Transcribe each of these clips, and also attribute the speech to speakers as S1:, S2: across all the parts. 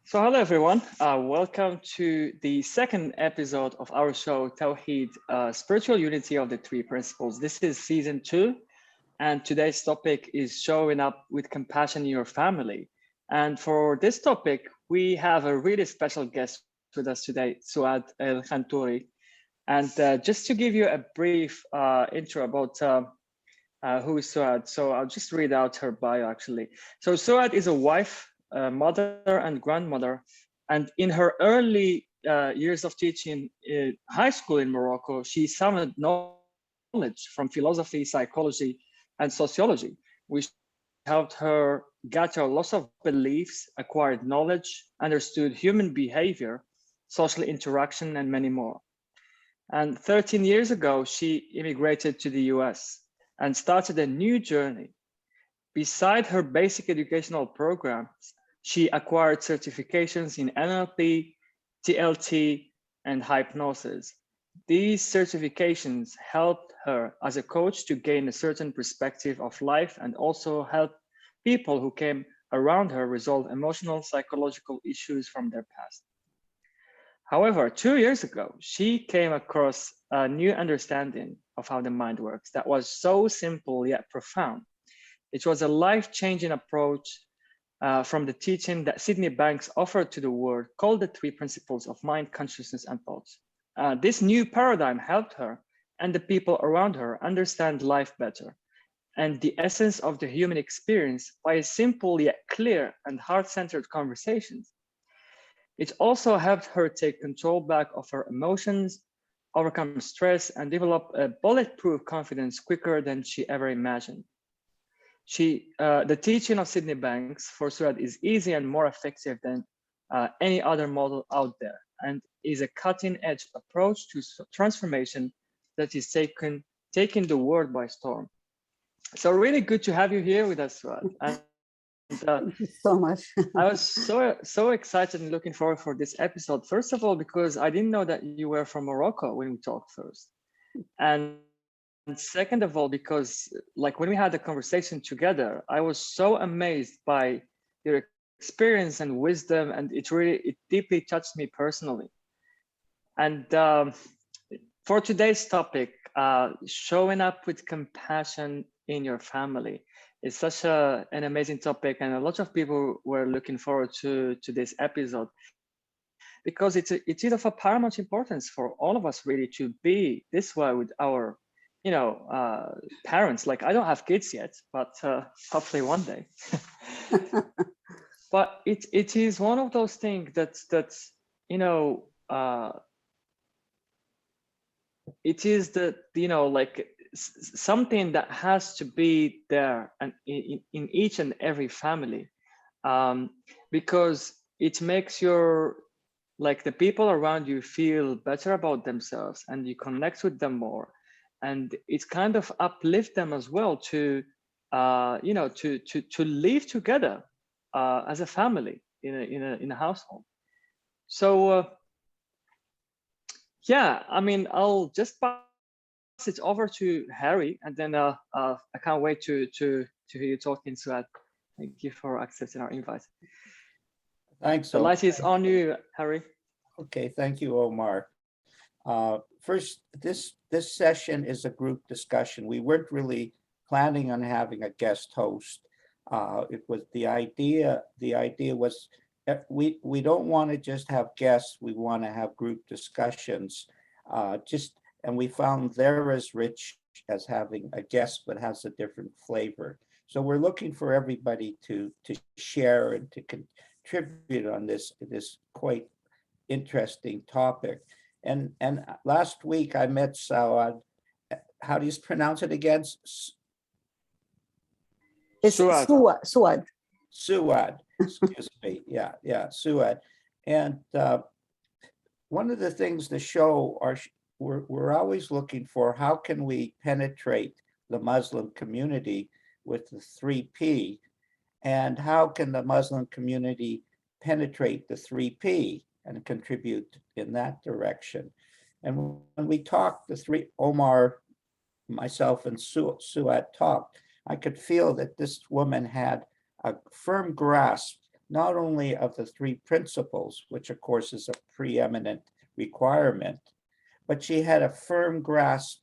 S1: So hello everyone, welcome to the second episode of our show, Tawheed, Spiritual Unity of the Three Principles. This is season 2, and today's topic is showing up with compassion in your family. And for this topic, we have a really special guest with us today, Souad Khantouri. And just to give you a brief intro about who is Souad, so I'll just read out her bio actually. So Souad is a wife, mother and grandmother, and in her early years of teaching in high school in Morocco, she summoned knowledge from philosophy, psychology, and sociology, which helped her gather lots of beliefs, acquired knowledge, understood human behavior, social interaction, and many more. And 13 years ago, she immigrated to the US and started a new journey. Beside her basic educational programs, she acquired certifications in NLP, TLT, and hypnosis. These certifications helped her as a coach to gain a certain perspective of life and also help people who came around her resolve emotional, psychological issues from their past. However, 2 years ago, she came across a new understanding of how the mind works that was so simple yet profound. It was a life-changing approach from the teaching that Sydney Banks offered to the world called the Three Principles of Mind, Consciousness, and Thoughts. This new paradigm helped her and the people around her understand life better and the essence of the human experience by a simple yet clear and heart-centered conversations. It also helped her take control back of her emotions, overcome stress, and develop a bulletproof confidence quicker than she ever imagined. The teaching of Sydney Banks for Souad is easy and more effective than any other model out there, and is a cutting-edge approach to transformation that is taking the world by storm. So really good to have you here with us, Souad. And,
S2: thank you so much.
S1: I was so excited and looking forward for this episode. First of all, because I didn't know that you were from Morocco when we talked first, and second of all, because like when we had the conversation together, I was so amazed by your experience and wisdom, and it deeply touched me personally. And for today's topic, showing up with compassion in your family is such an amazing topic, and a lot of people were looking forward to this episode because it is of a paramount importance for all of us really to be this way with our parents. Like I don't have kids yet, but hopefully one day. But it is one of those things that's it is like something that has to be there and in each and every family, because it makes the people around you feel better about themselves, and you connect with them more, and it kind of uplift them as well to live together as a family in a household. So yeah, I mean, I'll just pass it over to Harry, and then I can't wait to hear you talking. So thank you for accepting our invite.
S3: Thanks.
S1: The light is on you, Harry.
S3: Okay, thank you, Omar. First, this session is a group discussion. We weren't really planning on having a guest host. It was the idea was that we don't want to just have guests. We want to have group discussions. And we found they're as rich as having a guest, but has a different flavor. So we're looking for everybody to share and to contribute on this quite interesting topic. And last week I met Souad. How do you pronounce it again?
S2: It's Souad.
S3: Souad, excuse me. Yeah, Souad. And one of the things the show we're always looking for, how can we penetrate the Muslim community with the 3P, and how can the Muslim community penetrate the 3P and contribute in that direction? And when we talked, Omar, myself, and Souad talked, I could feel that this woman had a firm grasp not only of the three principles, which of course is a preeminent requirement, but she had a firm grasp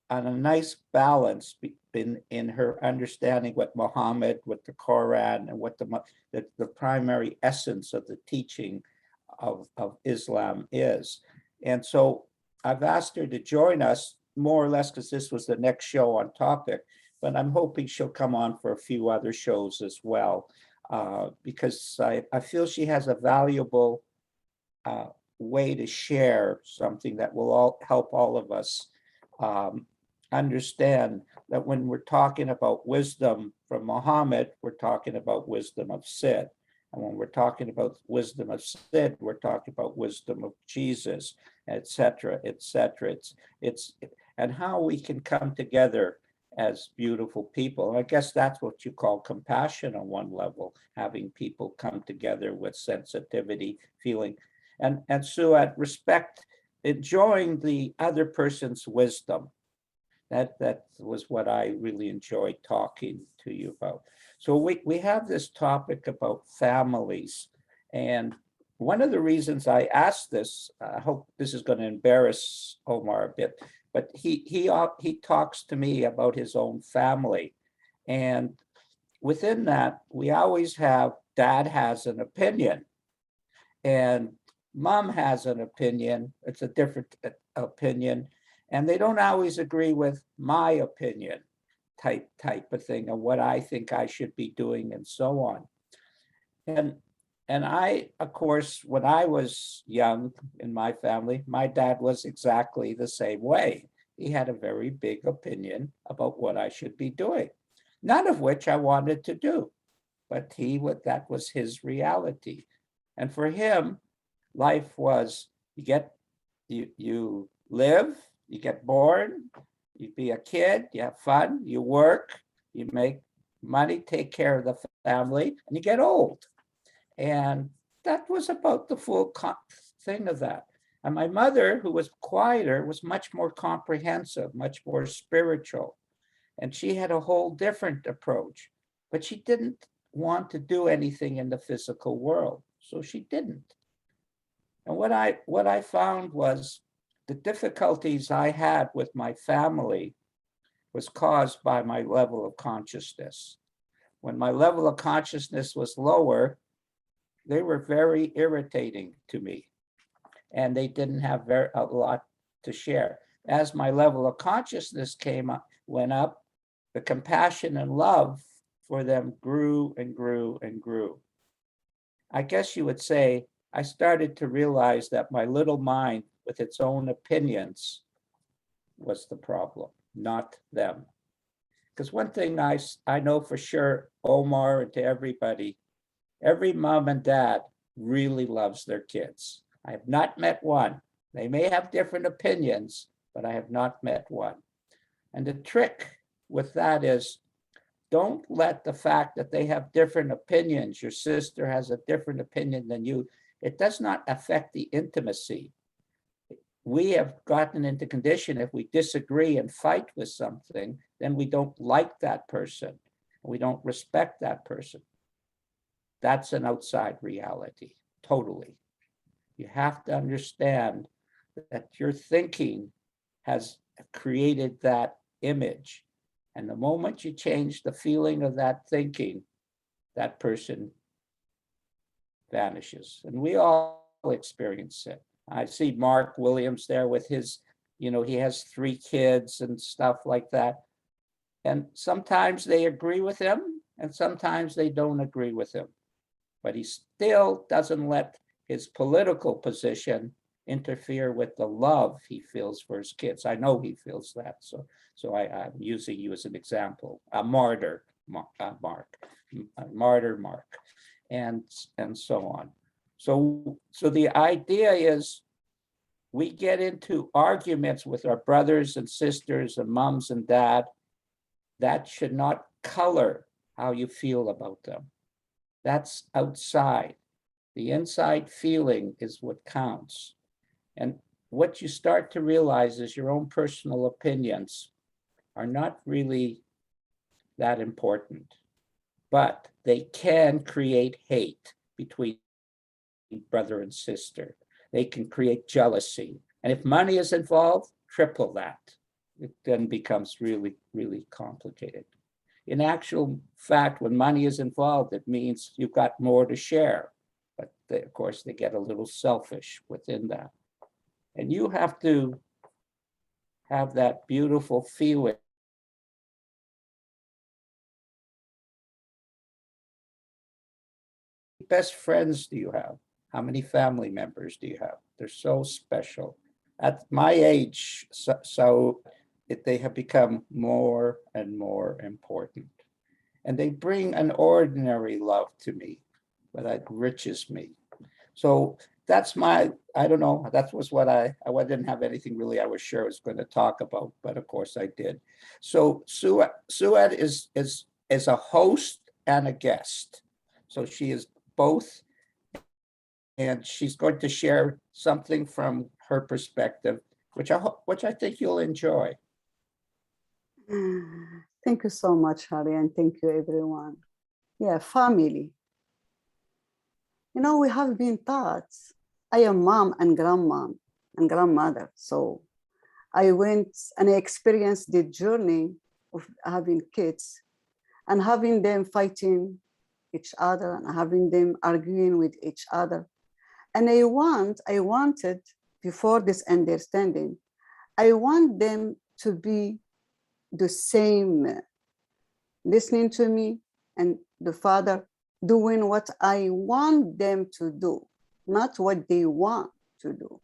S3: on a nice balance in her understanding what Muhammad, what the Quran, and what the primary essence of the teaching of Islam is. And so I've asked her to join us more or less because this was the next show on topic, but I'm hoping she'll come on for a few other shows as well, because I feel she has a valuable way to share something that will help all of us understand that when we're talking about wisdom from Muhammad, we're talking about wisdom of Sid. And when we're talking about wisdom of Sid, we're talking about wisdom of Jesus, etc., etc. And how we can come together as beautiful people. And I guess that's what you call compassion on one level, having people come together with sensitivity, feeling, and Souad, respect, enjoying the other person's wisdom. That was what I really enjoyed talking to you about. So we have this topic about families. And one of the reasons I asked this, I hope this is going to embarrass Omar a bit, but he talks to me about his own family. And within that, we always have dad has an opinion and mom has an opinion. It's a different opinion. And they don't always agree with my opinion type of thing and what I think I should be doing and so on. And I, of course, when I was young in my family, my dad was exactly the same way. He had a very big opinion about what I should be doing, none of which I wanted to do, but that was his reality. And for him, life was you live, you get born, you be a kid, you have fun, you work, you make money, take care of the family, and you get old. And that was about the full thing of that. And my mother, who was quieter, was much more comprehensive, much more spiritual. And she had a whole different approach, but she didn't want to do anything in the physical world. So she didn't. And what I found was the difficulties I had with my family was caused by my level of consciousness. When my level of consciousness was lower, they were very irritating to me, and they didn't have a lot to share. As my level of consciousness went up, the compassion and love for them grew and grew and grew. I guess you would say I started to realize that my little mind with its own opinions was the problem, not them. Because one thing I know for sure, Omar, and to everybody, every mom and dad really loves their kids. I have not met one. They may have different opinions, but I have not met one. And the trick with that is, don't let the fact that they have different opinions, your sister has a different opinion than you, it does not affect the intimacy. We have gotten into condition, if we disagree and fight with something, then we don't like that person. We don't respect that person. That's an outside reality, totally. You have to understand that your thinking has created that image. And the moment you change the feeling of that thinking, that person vanishes. And we all experience it. I see Mark Williams there with his, he has 3 kids and stuff like that. And sometimes they agree with him and sometimes they don't agree with him. But he still doesn't let his political position interfere with the love he feels for his kids. I know he feels that. So I'm using you as an example, a martyr, Mark, and so on. So the idea is we get into arguments with our brothers and sisters and moms and dad. That should not color how you feel about them. That's outside. The inside feeling is what counts. And what you start to realize is your own personal opinions are not really that important. But they can create hate between brother and sister. They can create jealousy. And if money is involved, triple that. It then becomes really, really complicated. In actual fact, when money is involved, it means you've got more to share. But they, of course, they get a little selfish within that. And you have to have that beautiful feeling. Best friends do you have? How many family members do you have? They're so special. At my age, they have become more and more important. And they bring an ordinary love to me, but that enriches me. So that's my, I don't know, that was what I didn't have anything really I was sure I was going to talk about, but of course I did. So Souad is a host and a guest. So she is both, and she's going to share something from her perspective, which I think you'll enjoy.
S2: Thank you so much, Harry, and thank you, everyone. Yeah, family. You know, we have been taught. I am mom and grandmom and grandmother, so I went and I experienced the journey of having kids and having them fighting each other and having them arguing with each other. And I wanted, before this understanding, I want them to be the same, listening to me and the father doing what I want them to do, not what they want to do.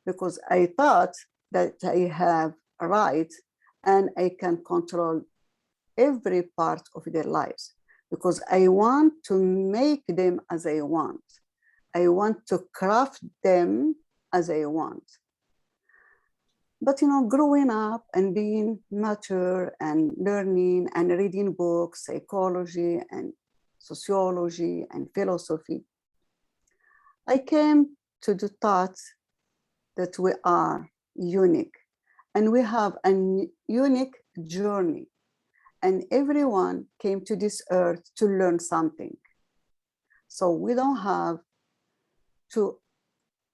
S2: Because I thought that I have a right and I can control every part of their lives, because I want to make them as I want. I want to craft them as I want. But, you know, growing up and being mature and learning and reading books, psychology and sociology and philosophy, I came to the thought that we are unique and we have a unique journey, and everyone came to this earth to learn something. So we don't have to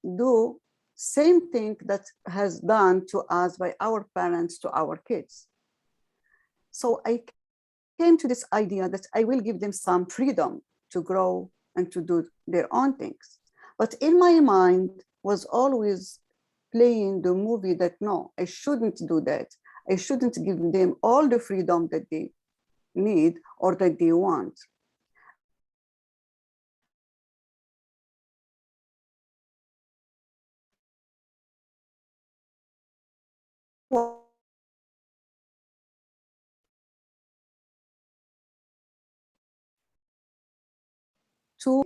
S2: do same thing that has done to us by our parents to our kids. So I came to this idea that I will give them some freedom to grow and to do their own things. But in my mind was always playing the movie that no, I shouldn't do that. I shouldn't give them all the freedom that they need or that they want.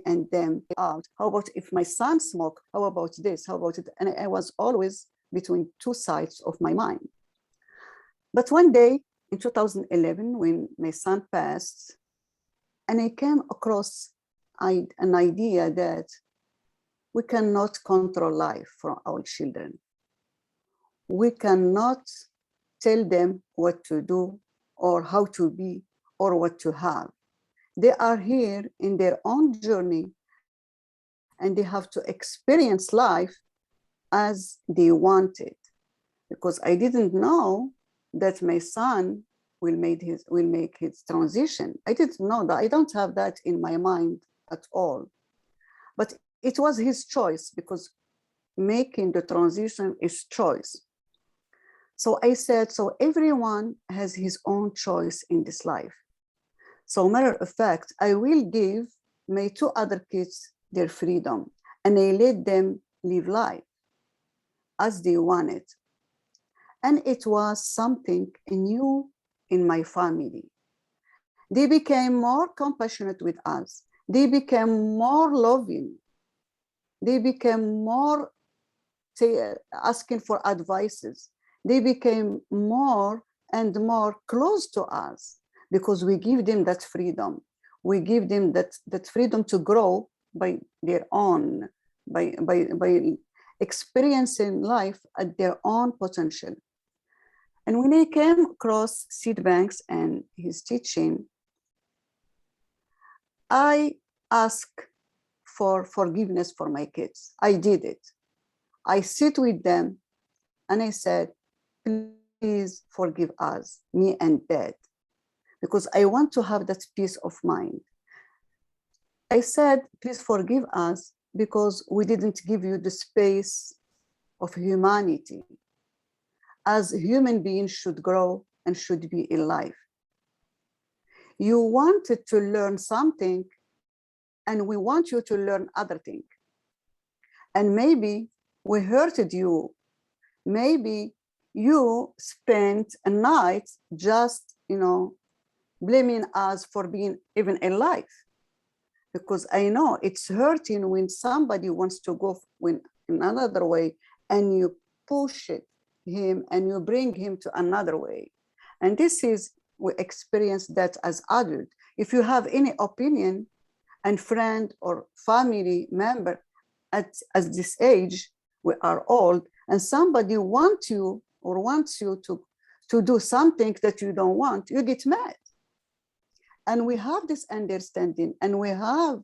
S2: And them out. How about if my son smoked? How about this? How about it? And I was always between two sides of my mind. But one day in 2011, when my son passed, and I came across an idea that we cannot control life for our children. We cannot tell them what to do or how to be or what to have. They are here in their own journey and they have to experience life as they want it. Because I didn't know that my son will make his transition. I didn't know that. I don't have that in my mind at all. But it was his choice, because making the transition is choice. So I said, so everyone has his own choice in this life. So matter of fact, I will give my two other kids their freedom and I let them live life as they want it. And it was something new in my family. They became more compassionate with us. They became more loving. They became more asking for advices. They became more and more close to us because we give them that freedom. We give them that freedom to grow by their own, by experiencing life at their own potential. And when I came across Sid Banks and his teaching, I ask for forgiveness for my kids. I did it. I sit with them and I said, please forgive us, me and Dad, because I want to have that peace of mind. I said, please forgive us because we didn't give you the space of humanity as human beings should grow and should be in life. You wanted to learn something and we want you to learn other thing. And maybe we hurted you. Maybe you spent a night just, blaming us for being even alive. Because I know it's hurting when somebody wants to go in another way and you push him and you bring him to another way. And this is, we experience that as adults. If you have any opinion and friend or family member at this age, we are old, and somebody wants you to do something that you don't want, you get mad. And we have this understanding, and we have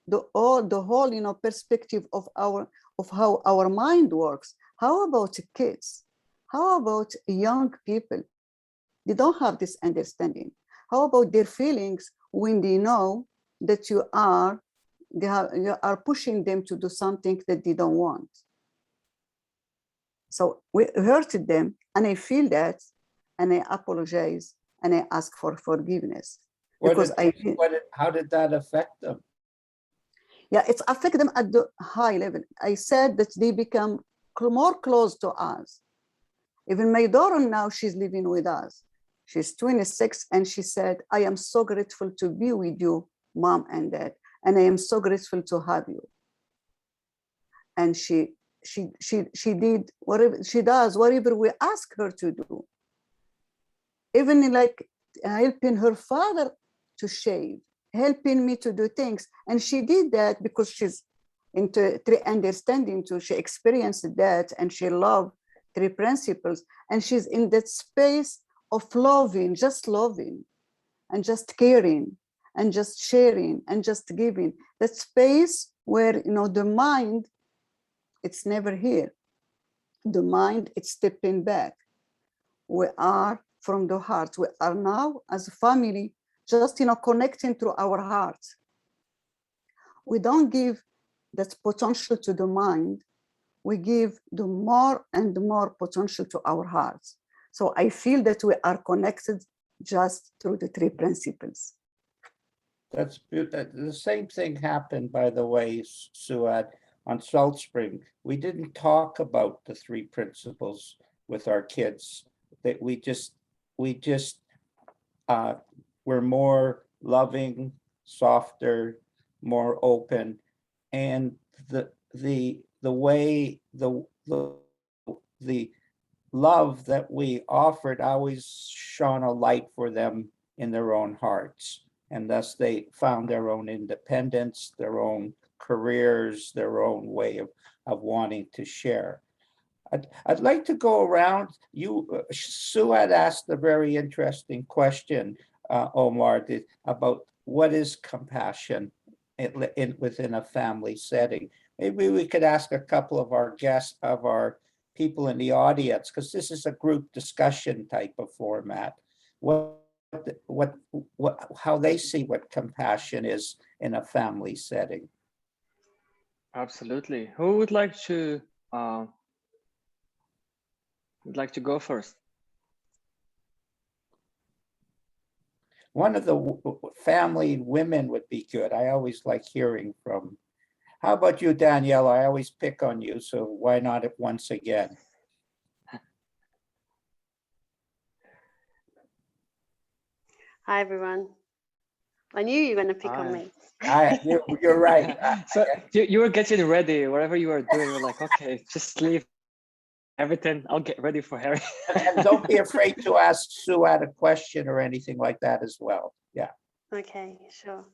S2: the whole perspective of how our mind works. How about kids? How about young people? They don't have this understanding. How about their feelings when they know that you are pushing them to do something that they don't want? So we hurted them, and I feel that, and I apologize, and I ask for forgiveness.
S3: How did that affect them?
S2: Yeah, it's affect them at the high level. I said that they become more close to us. Even my daughter now, she's living with us. She's 26, and she said, I am so grateful to be with you, Mom and Dad, and I am so grateful to have you. And she did whatever she does, whatever we ask her to do. Even like helping her father to shave, helping me to do things. And she did that because she's into three understanding too. She experienced that and she loved three principles. And she's in that space of loving and just caring and just sharing and just giving. That space where, the mind, it's never here. The mind, it's stepping back. We are from the heart. We are now as a family, just, connecting through our hearts. We don't give that potential to the mind. We give the more and more potential to our hearts. So I feel that we are connected just through the three principles.
S3: That's beautiful. The same thing happened, by the way, Souad, on Salt Spring. We didn't talk about the three principles with our kids. That we just were more loving, softer, more open, and the love that we offered always shone a light for them in their own hearts, and thus they found their own independence, their own careers, their own way of wanting to share. I'd like to go around. Souad asked a very interesting question, Omar, about what is compassion within a family setting. Maybe we could ask a couple of our guests, of our people in the audience, because this is a group discussion type of format, how they see what compassion is in a family setting.
S1: Absolutely. Who would like to go first?
S3: One of the family women would be good. I always like hearing from. How about you, Danielle? I always pick on you, so why not once again?
S4: Hi, everyone. I knew you were going to pick on me.
S3: You're right.
S1: So you were getting ready, whatever you were doing, you're like, okay, just leave everything. I'll get ready for Harry.
S3: And don't be afraid to ask Souad a question or anything like that as well. Yeah.
S4: Okay, sure.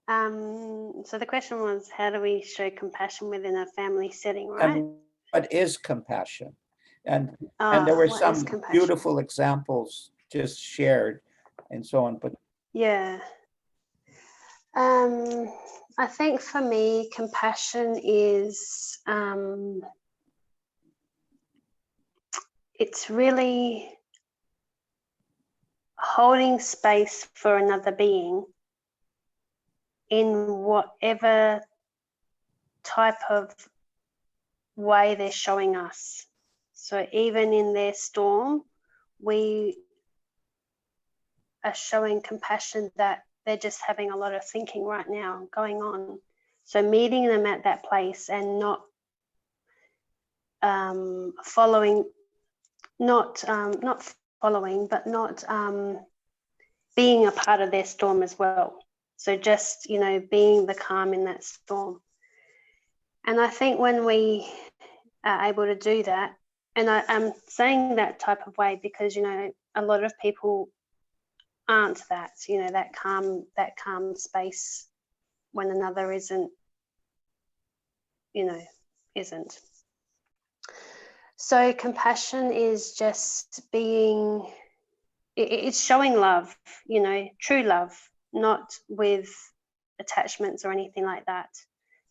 S4: So the question was, how do we show compassion within a family setting, right?
S3: And what is compassion? And there were some beautiful examples just shared and so on. But
S4: yeah. I think for me, compassion is, it's really holding space for another being in whatever type of way they're showing us. So even in their storm, we are showing compassion that they're just having a lot of thinking right now going on. So meeting them at that place and not following, not following, but not being a part of their storm as well. So just, you know, being the calm in that storm. And I think when we are able to do that, and I'm saying that type of way because, you know, a lot of people aren't that, you know, that calm space when another isn't, you know, isn't. So compassion is just being, it's showing love, you know, true love, not with attachments or anything like that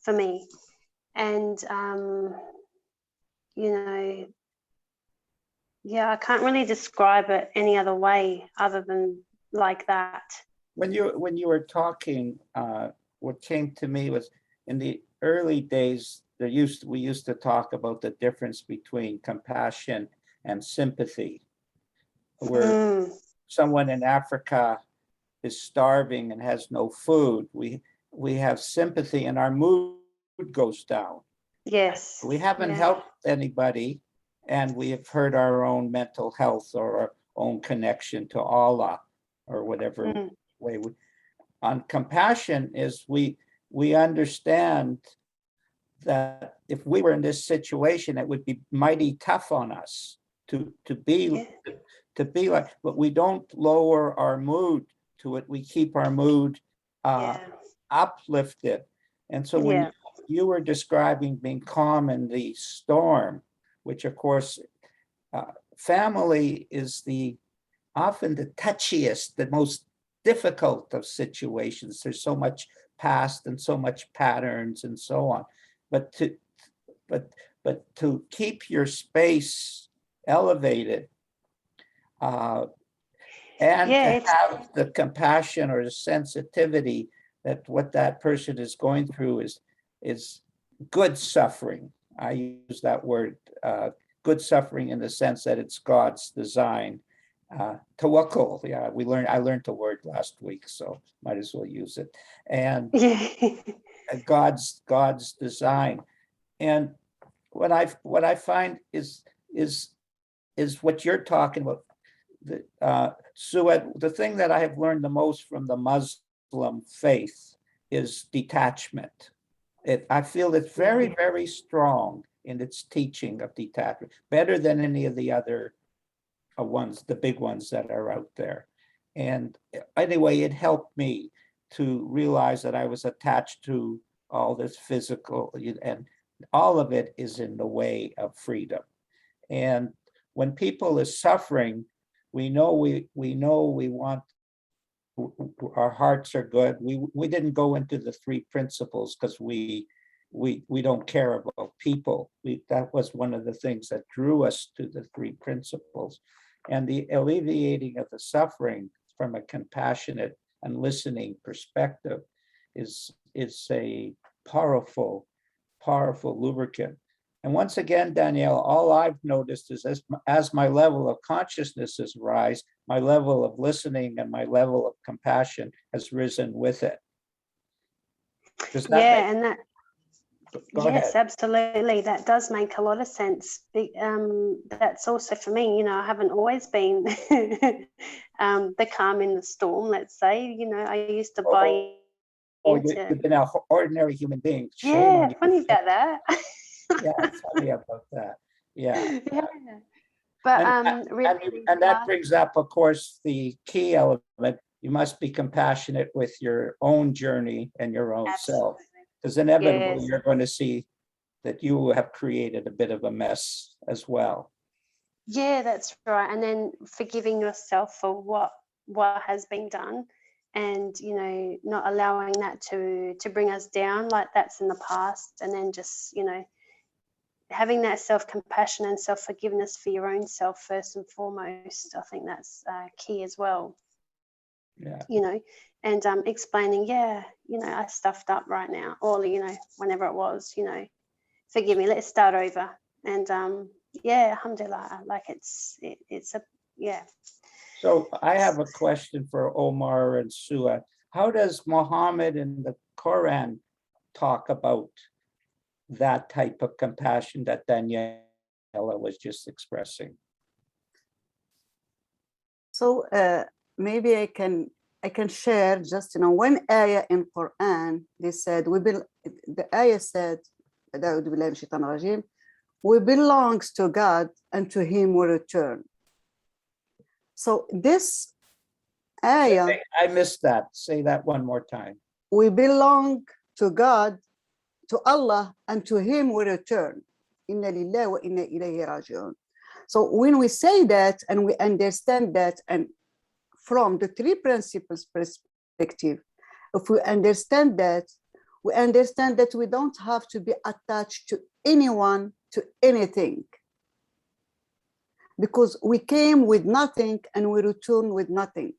S4: for me. And, you know, yeah, I can't really describe it any other way other than like that.
S3: When you were talking, what came to me was in the early days, we used to talk about the difference between compassion and sympathy, where someone in Africa is starving and has no food. We have sympathy and our mood goes down.
S4: Yes.
S3: We haven't helped anybody, and we have hurt our own mental health or our own connection to Allah or whatever way. On compassion is we understand that if we were in this situation, it would be mighty tough on us to be like, but we don't lower our mood to it. We keep our mood uplifted. And so when you were describing being calm in the storm, which of course, family is often the touchiest, the most difficult of situations. There's so much past and so much patterns and so on. But to keep your space elevated and to have the compassion or the sensitivity that what that person is going through is good suffering. I use that word, good suffering, in the sense that it's God's design. Tawakkul, I learned the word last week, so might as well use it. And God's design. And what I find is what you're talking about. Souad, the thing that I have learned the most from the Muslim faith is detachment. I feel it's very, very strong in its teaching of detachment, better than any of the other ones, the big ones that are out there. And anyway, it helped me to realize that I was attached to all this physical, and all of it is in the way of freedom. And when people is suffering, we know we want, our hearts are good. We didn't go into the three principles because we don't care about people. That was one of the things that drew us to the three principles. And the alleviating of the suffering from a compassionate and listening perspective is a powerful lubricant. And once again, Danielle, all I've noticed is as my level of consciousness has risen, my level of listening and my level of compassion has risen with it. Does that Go
S4: yes,
S3: ahead.
S4: absolutely. That does make a lot of sense. That's also for me, you know, I haven't always been the calm in the storm, let's say. You know, I used to buy into...
S3: You've been an ordinary human being.
S4: Yeah, funny about that.
S3: Yeah, funny about that. Yeah.
S4: But
S3: really, and that brings up, of course, the key element. You must be compassionate with your own journey and your own self. Because inevitably you're going to see that you have created a bit of a mess as well.
S4: Yeah, that's right. And then forgiving yourself for what has been done, and, you know, not allowing that to bring us down like that's in the past, and then just, you know, having that self-compassion and self-forgiveness for your own self first and foremost. I think that's key as well.
S3: Yeah.
S4: You know, and explaining, yeah, you know, I stuffed up right now, or, you know, whenever it was, you know, forgive me, let's start over. And yeah, alhamdulillah, like it's a, yeah.
S3: So I have a question for Omar and Souad. How does Muhammad in the Quran talk about that type of compassion that Daniela was just expressing? So
S2: maybe I can share just, you know, one ayah in Quran. They said, the ayah said, we belongs to God, and to him we return. So this ayah,
S3: I missed that. Say that one more time.
S2: We belong to God, to Allah, and to him we return. Inna lillahi wa inna ilayhi raji'un. So when we say that and we understand that, and from the three principles perspective, if we understand that, we don't have to be attached to anyone, to anything, because we came with nothing and we return with nothing.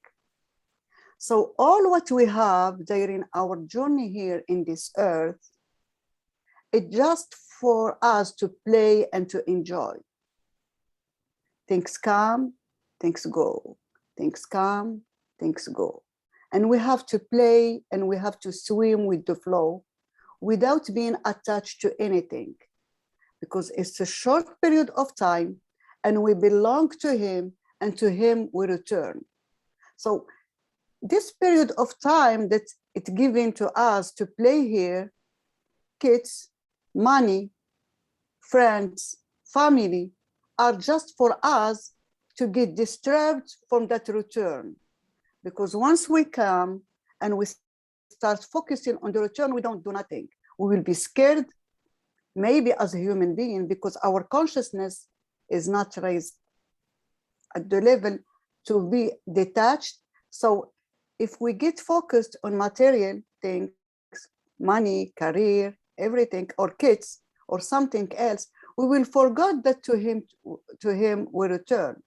S2: So all what we have during our journey here in this earth, it's just for us to play and to enjoy. Things come, things go. Things come, things go. And we have to play and we have to swim with the flow without being attached to anything, because it's a short period of time and we belong to him, and to him we return. So this period of time that it's given to us to play here, kids, money, friends, family, are just for us to get disturbed from that return. Because once we come and we start focusing on the return, we don't do nothing. We will be scared, maybe as a human being, because our consciousness is not raised at the level to be detached. So if we get focused on material things, money, career, everything, or kids, or something else, we will forget that to him we return.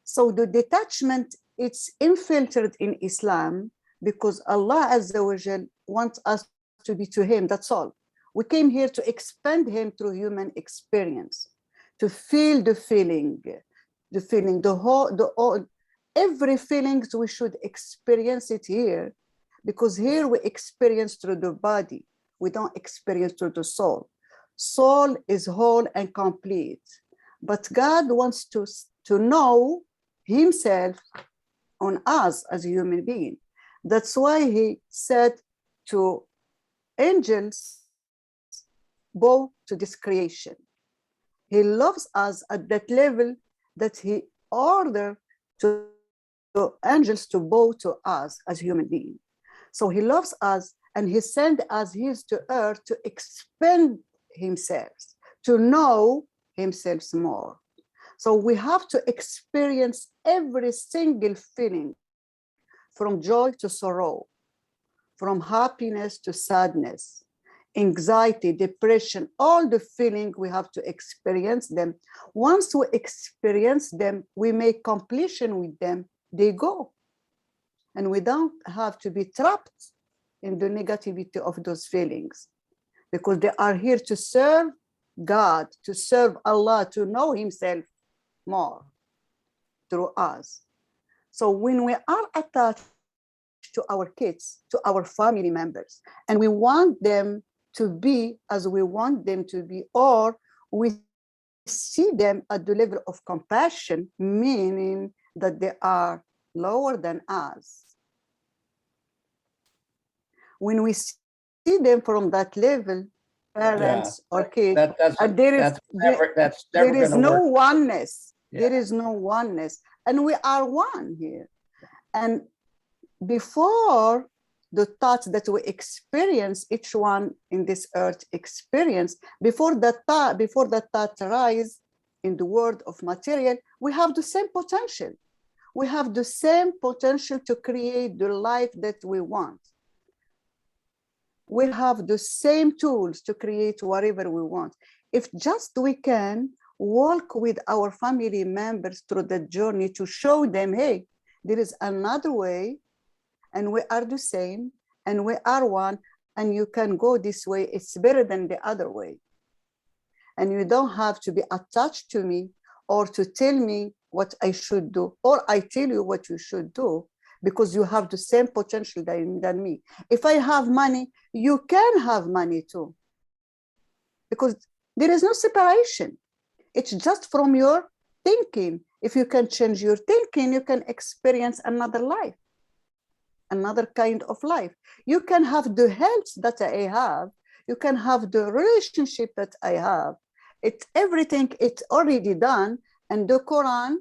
S2: So the detachment, it's infiltrated in Islam, because Allah Azza wa Jal wants us to be to him, that's all. We came here to expand him through human experience, to feel the feeling, every feelings we should experience it here, because here we experience through the body, we don't experience through the soul. Soul is whole and complete, but God wants to know himself on us as a human being. That's why he said to angels, bow to this creation. He loves us at that level that he ordered to angels to bow to us as human beings. So he loves us, and he sent us here to earth to expand himself, to know himself more. So we have to experience every single feeling, from joy to sorrow, from happiness to sadness, anxiety, depression, all the feelings, we have to experience them. Once we experience them, we make completion with them, they go. And we don't have to be trapped in the negativity of those feelings, because they are here to serve God, to serve Allah, to know himself more through us. So when we are attached to our kids, to our family members, and we want them to be as we want them to be, or we see them at the level of compassion, meaning that they are lower than us. When we see them from that level, parents or kids, there is no oneness. There is no oneness, and we are one here. And before the thoughts that we experience, each one in this earth experience, before that thought rise in the world of material, we have the same potential. we have the same potential to create the life that we want. We have the same tools to create whatever we want. If just we can walk with our family members through the journey to show them, hey, there is another way, and we are the same, and we are one, and you can go this way, it's better than the other way. And you don't have to be attached to me or to tell me what I should do, or I tell you what you should do, because you have the same potential than me. If I have money, you can have money too, because there is no separation. It's just from your thinking. If you can change your thinking, you can experience another life, another kind of life. You can have the health that I have. You can have the relationship that I have. It's everything, it's already done. And the Quran,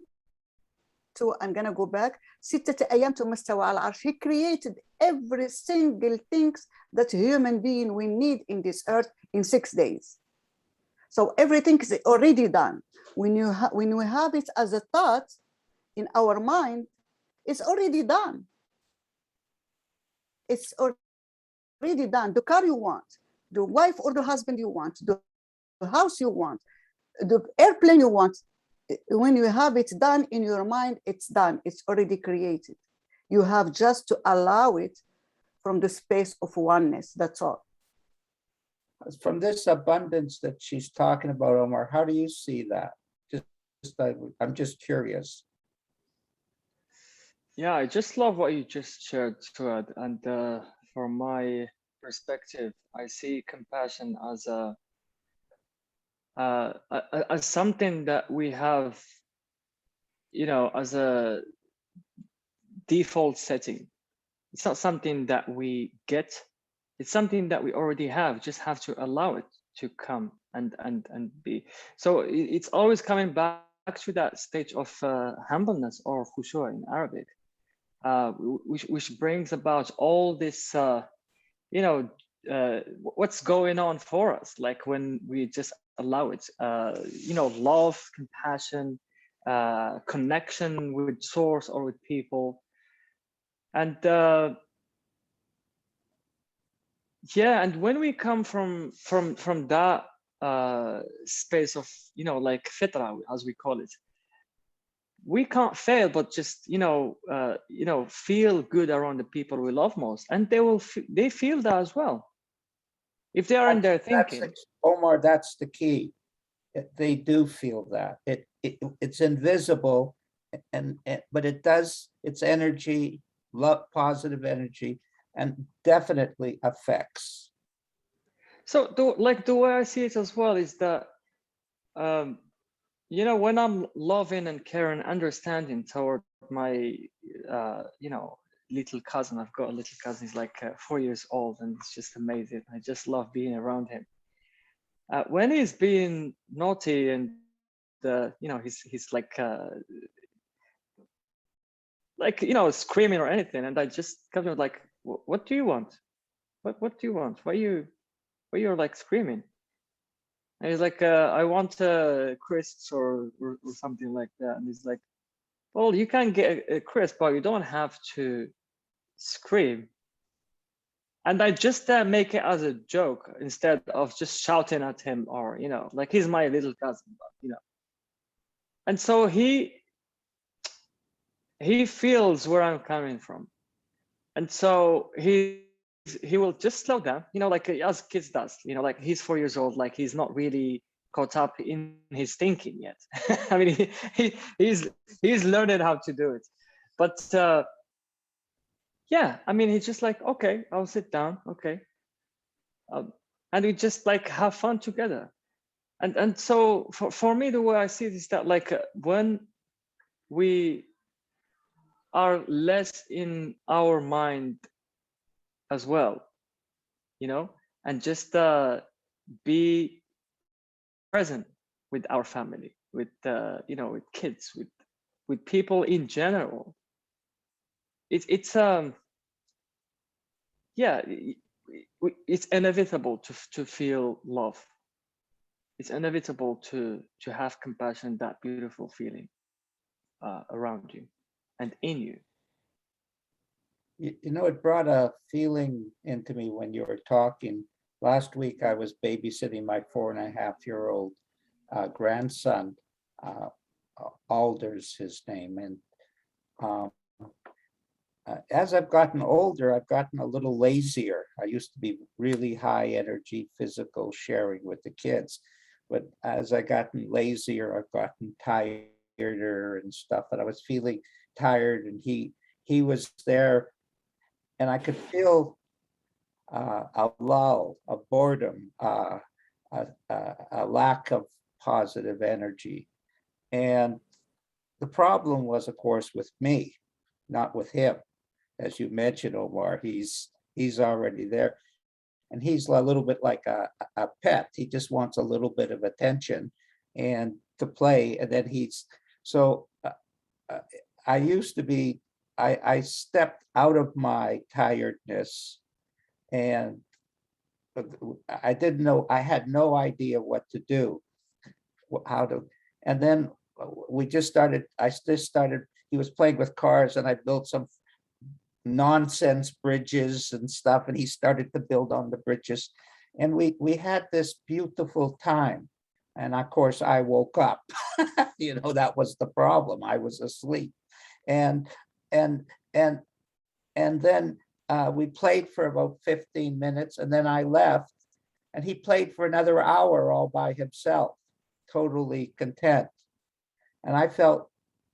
S2: I'm gonna go back, 𝒕𝒂𝒎💂 𝒂𝐥 𝐊𝐡𝐚𝐝. He created every single thing that human being we need in this earth in 6 days. So everything is already done. When we have it as a thought in our mind, it's already done. It's already done. The car you want, the wife or the husband you want, the house you want, the airplane you want. When you have it done in your mind, it's done. It's already created. You have just to allow it from the space of oneness. That's all.
S3: From this abundance that she's talking about, Omar, how do you see that? I'm just curious.
S1: Yeah, I just love what you just shared, Souad. And from my perspective, I see compassion as something that we have, as a default setting. It's not something that we get. It's something that we already have. Just have to allow it to come and be. So it's always coming back to that stage of humbleness, or khushu' in Arabic, which brings about all this, what's going on for us, like when we just allow it, love, compassion, connection with source or with people. And yeah, and when we come from that space of, like fitra, as we call it, we can't fail but just feel good around the people we love most, and they feel that as well if they are in their thinking.
S3: Omar, that's the key. They do feel that. It's invisible, but it does. It's energy, love, positive energy, and definitely affects.
S1: So the way I see it as well is that when I'm loving and caring, understanding toward my little cousin. I've got a little cousin. He's like 4 years old, and it's just amazing. I just love being around him. When he's being naughty and he's like screaming or anything, and I just come to him like, what do you want? What do you want? Why you're like screaming? And he's like, I want crisps or something like that. And he's like, well, you can get a crisp, but you don't have to scream. And I just make it as a joke instead of just shouting at him, or like he's my little cousin, but, And so he feels where I'm coming from, and so he will just slow down, like as kids does, like he's 4 years old, like he's not really caught up in his thinking yet. I mean, he's learning how to do it, but yeah, I mean, he's just like, okay, I'll sit down, okay, and we just like have fun together. And so for me, the way I see it is that like when we are less in our mind as well, and just be present with our family, with with kids, with people in general. It's yeah, it's inevitable to feel love. It's inevitable to have compassion, that beautiful feeling around you. and in you.
S3: You know, it brought a feeling into me when you were talking. Last week, I was babysitting my 4.5-year-old grandson. Alder's his name. And as I've gotten older, I've gotten a little lazier. I used to be really high energy, physical sharing with the kids. But as I gotten lazier, I've gotten tireder and stuff. And I was feeling tired, and he was there, and I could feel a lull, a boredom, a lack of positive energy. And the problem was, of course, with me, not with him. As you mentioned, Omar, he's already there. And he's a little bit like a pet. He just wants a little bit of attention and to play. And then I used to be, I stepped out of my tiredness, and I didn't know, I had no idea what to do, and then I just started, he was playing with cars, and I built some nonsense bridges and stuff, and he started to build on the bridges, and we had this beautiful time. And of course I woke up. That was the problem. I was asleep. And then we played for about 15 minutes, and then I left, and he played for another hour all by himself, totally content. And I felt,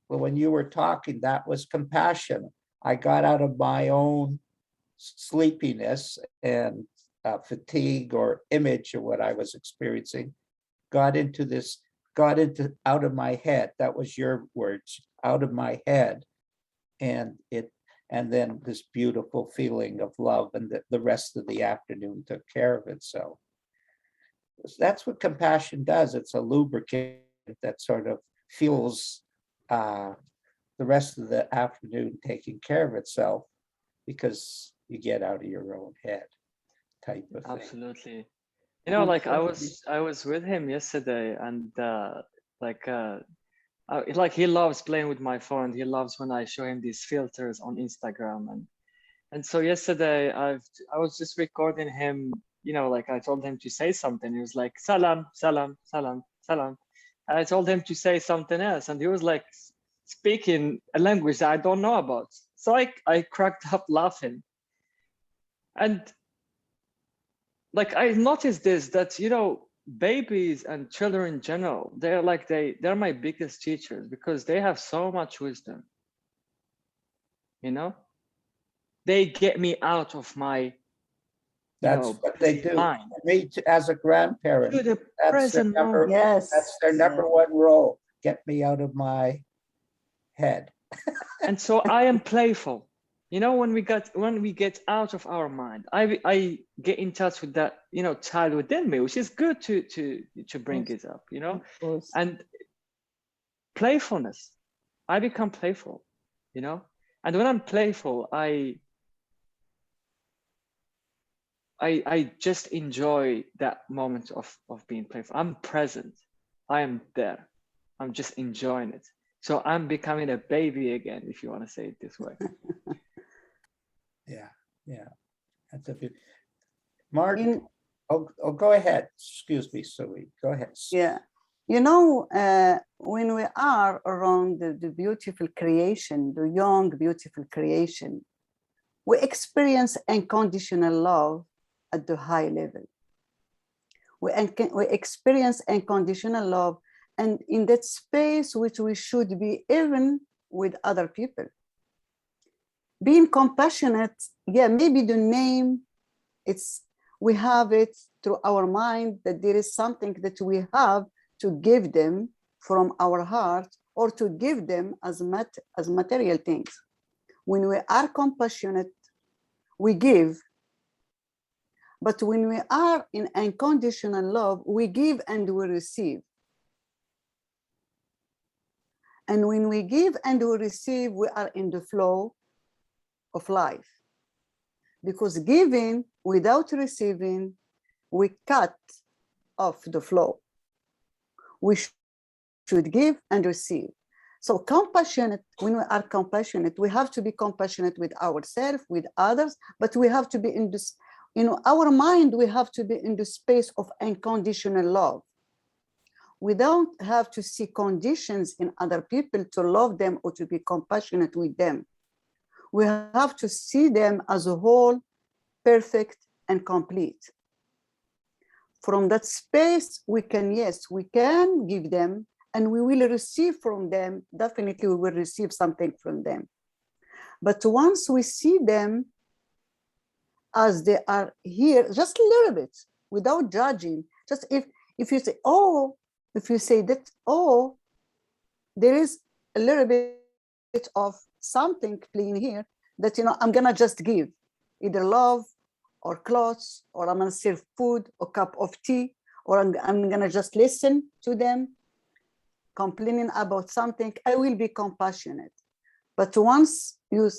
S3: well, when you were talking, that was compassion. I got out of my own sleepiness and fatigue or image of what I was experiencing, got out of my head. That was your words, out of my head. And then this beautiful feeling of love, and the rest of the afternoon took care of itself. That's what compassion does. It's a lubricant that sort of fuels the rest of the afternoon taking care of itself, because you get out of your own head type of thing.
S1: Absolutely. Like I was with him yesterday, and like he loves playing with my phone. He loves when I show him these filters on Instagram, and so yesterday I was just recording him. Like I told him to say something. He was like salam, salam, salam, salam. And I told him to say something else, and he was like speaking a language that I don't know about. So I cracked up laughing. And like I noticed this, that babies and children in general, they're my biggest teachers, because they have so much wisdom. They get me out of my
S3: That's what they do.
S1: mind.
S3: Me too, as a grandparent,
S1: To the
S3: that's
S1: present moment.
S2: Yes.
S3: that's their number one role. Get me out of my head.
S1: And so I am playful. When we get out of our mind, I get in touch with that child within me, which is good to bring it up, and playfulness. I become playful, and when I'm playful, I just enjoy that moment of being playful. I'm present. I am there. I'm just enjoying it. So I'm becoming a baby again, if you want to say it this way.
S3: Yeah, that's a good. Mark, go ahead. Excuse me, Souad. Go ahead.
S2: Yeah, when we are around the beautiful creation, the young, beautiful creation, we experience unconditional love at the high level. We experience unconditional love, and in that space which we should be even with other people. Being compassionate, maybe the name, we have it through our mind that there is something that we have to give them from our heart, or to give them as material things. When we are compassionate, we give. But when we are in unconditional love, we give and we receive. And when we give and we receive, we are in the flow of life. Because giving without receiving, we cut off the flow. We should give and receive. So compassionate, when we are compassionate, we have to be compassionate with ourselves, with others, but we have to be in this, our mind, we have to be in the space of unconditional love. We don't have to see conditions in other people to love them or to be compassionate with them. We have to see them as a whole, perfect and complete. From that space, we can give them, and we will receive from them. Definitely we will receive something from them. But once we see them as they are here, just a little bit, without judging, just if you say, oh, if you say that, oh, there is a little bit of something playing here that, I'm gonna just give, either love or clothes, or I'm gonna serve food or cup of tea, or I'm gonna just listen to them complaining about something, I will be compassionate. But once you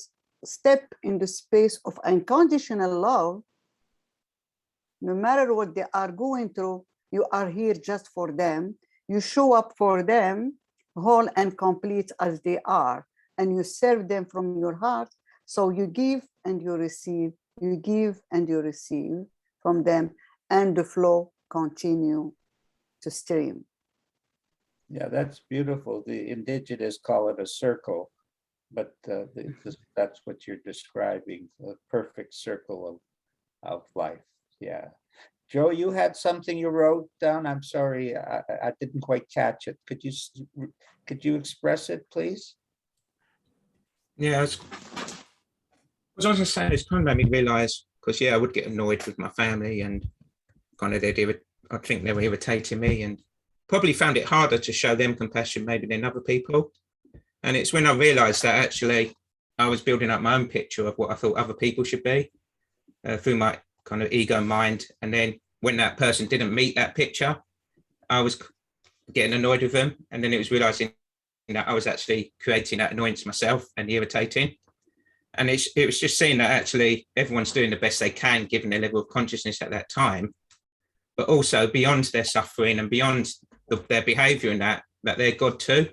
S2: step in the space of unconditional love, no matter what they are going through, you are here just for them. You show up for them whole and complete as they are, and you serve them from your heart. So you give and you receive, you give and you receive from them, and the flow continue to stream.
S3: Yeah, that's beautiful. The indigenous call it a circle, but that's what you're describing, the perfect circle of life. Yeah. Joe, you had something you wrote down. I'm sorry, I didn't quite catch it. Could you express it, please?
S5: Yeah, as I was saying, it's kind of made me realize, because I would get annoyed with my family, and kind of I think they were irritating me, and probably found it harder to show them compassion maybe than other people. And it's when I realized that actually I was building up my own picture of what I thought other people should be through my kind of ego mind. And then when that person didn't meet that picture, I was getting annoyed with them. And then it was realizing that I was actually creating that annoyance myself and irritating. And it was just seeing that actually everyone's doing the best they can given their level of consciousness at that time, but also beyond their suffering and beyond their behavior and that they're God too.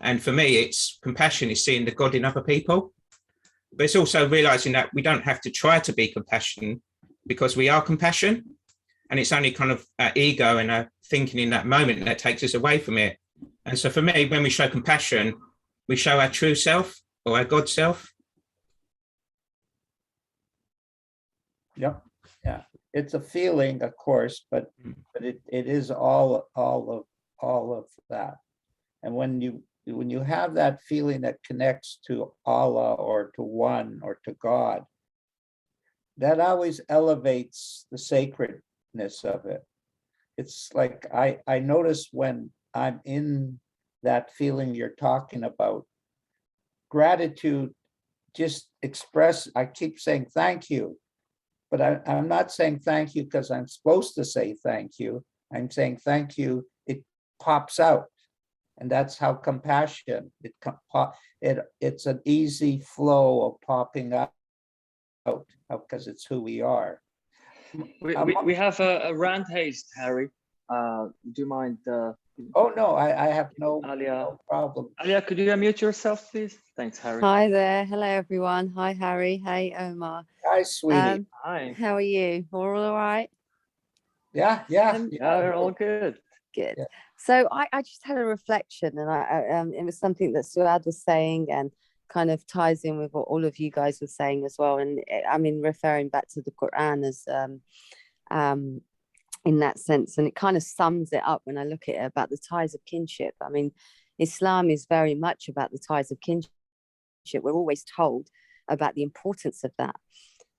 S5: And for me, it's compassion is seeing the God in other people, but it's also realizing that we don't have to try to be compassion because we are compassion. And it's only kind of our ego and our thinking in that moment that takes us away from it. And so for me, when we show compassion, we show our true self or our God self.
S3: Yep. Yeah. It's a feeling, of course, but it is all of that. And when you have that feeling that connects to Allah or to one or to God, that always elevates the sacredness of it. It's like I notice when I'm in that feeling you're talking about, gratitude just express, I keep saying thank you, but I'm not saying thank you because I'm supposed to say thank you. I'm saying thank you, it pops out. And that's how compassion, it's an easy flow of popping out because it's who we are.
S1: We have a rant haste, Harry. Do you mind?
S3: Oh no, I have no problem.
S1: Alia, could you unmute yourself, please? Thanks, Harry.
S6: Hi there. Hello, everyone. Hi, Harry. Hey, Omar.
S3: Hi, sweetie.
S1: Hi.
S6: How are you? All right?
S3: Yeah.
S1: We're all good.
S6: Good.
S3: Yeah.
S6: So I just had a reflection, and it was something that Souad was saying and kind of ties in with what all of you guys were saying as well. And I mean, referring back to the Quran as in that sense, and it kind of sums it up when I look at it about the ties of kinship. I mean, Islam is very much about the ties of kinship. We're always told about the importance of that.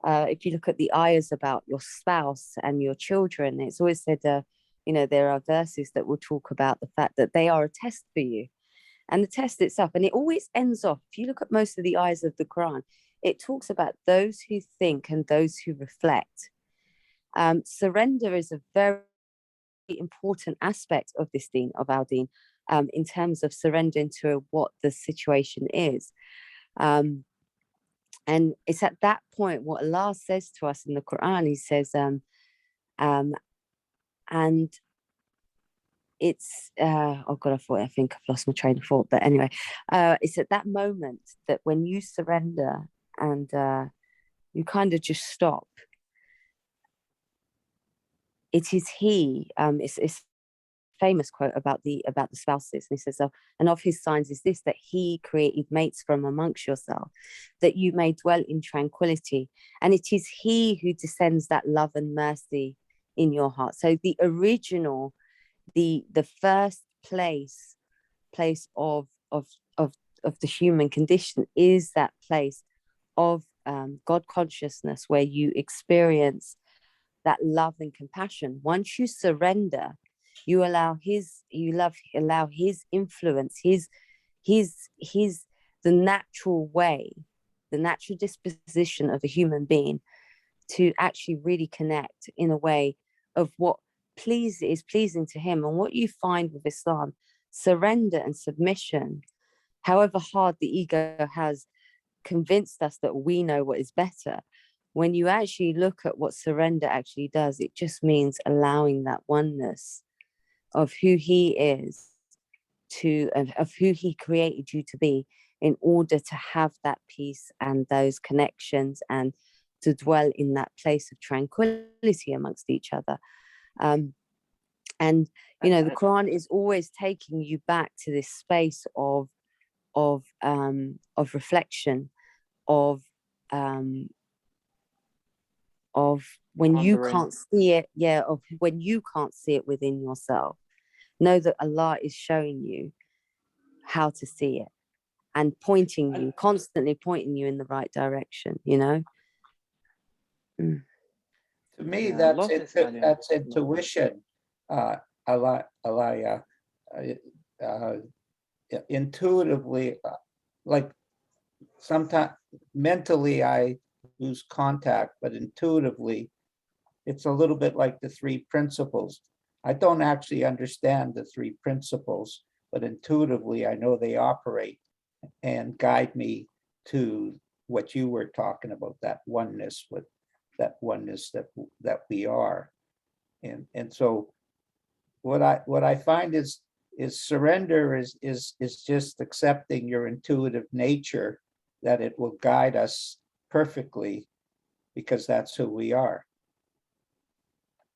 S6: If you look at the ayahs about your spouse and your children, it's always said, there are verses that will talk about the fact that they are a test for you. And the test itself, and it always ends off, if you look at most of the ayahs of the Quran, it talks about those who think and those who reflect. Surrender is a very important aspect of this deen, of our deen, in terms of surrendering to what the situation is. And it's at that point what Allah says to us in the Quran. He says, and it's oh god, I think I've lost my train of thought, but anyway, it's at that moment that when you surrender and you kind of just stop, it is he, it's famous quote about the spouses, and he says, and of his signs is this, that he created mates from amongst yourself, that you may dwell in tranquility, and it is he who descends that love and mercy in your heart. So the original, the first place of the human condition is that place of God consciousness, where you experience that love and compassion. Once you surrender, you allow his influence, the natural way, the natural disposition of a human being to actually really connect in a way of what is pleasing to him. And what you find with Islam, surrender and submission, however hard the ego has convinced us that we know what is better, when you actually look at what surrender actually does, it just means allowing that oneness of who he is of who he created you to be, in order to have that peace and those connections and to dwell in that place of tranquility amongst each other. And you know, the Quran is always taking you back to this space of reflection, of when you can't see it, of when you can't see it within yourself, know that Allah is showing you how to see it and constantly pointing you in the right direction, you know.
S3: To me, that's intuition, Alaya. Intuitively, like sometimes mentally I lose contact, but intuitively, it's a little bit like the three principles. I don't actually understand the three principles, but intuitively I know they operate and guide me to what you were talking about, that oneness that we are. And so what I find is surrender is just accepting your intuitive nature, that it will guide us perfectly, because that's who we are.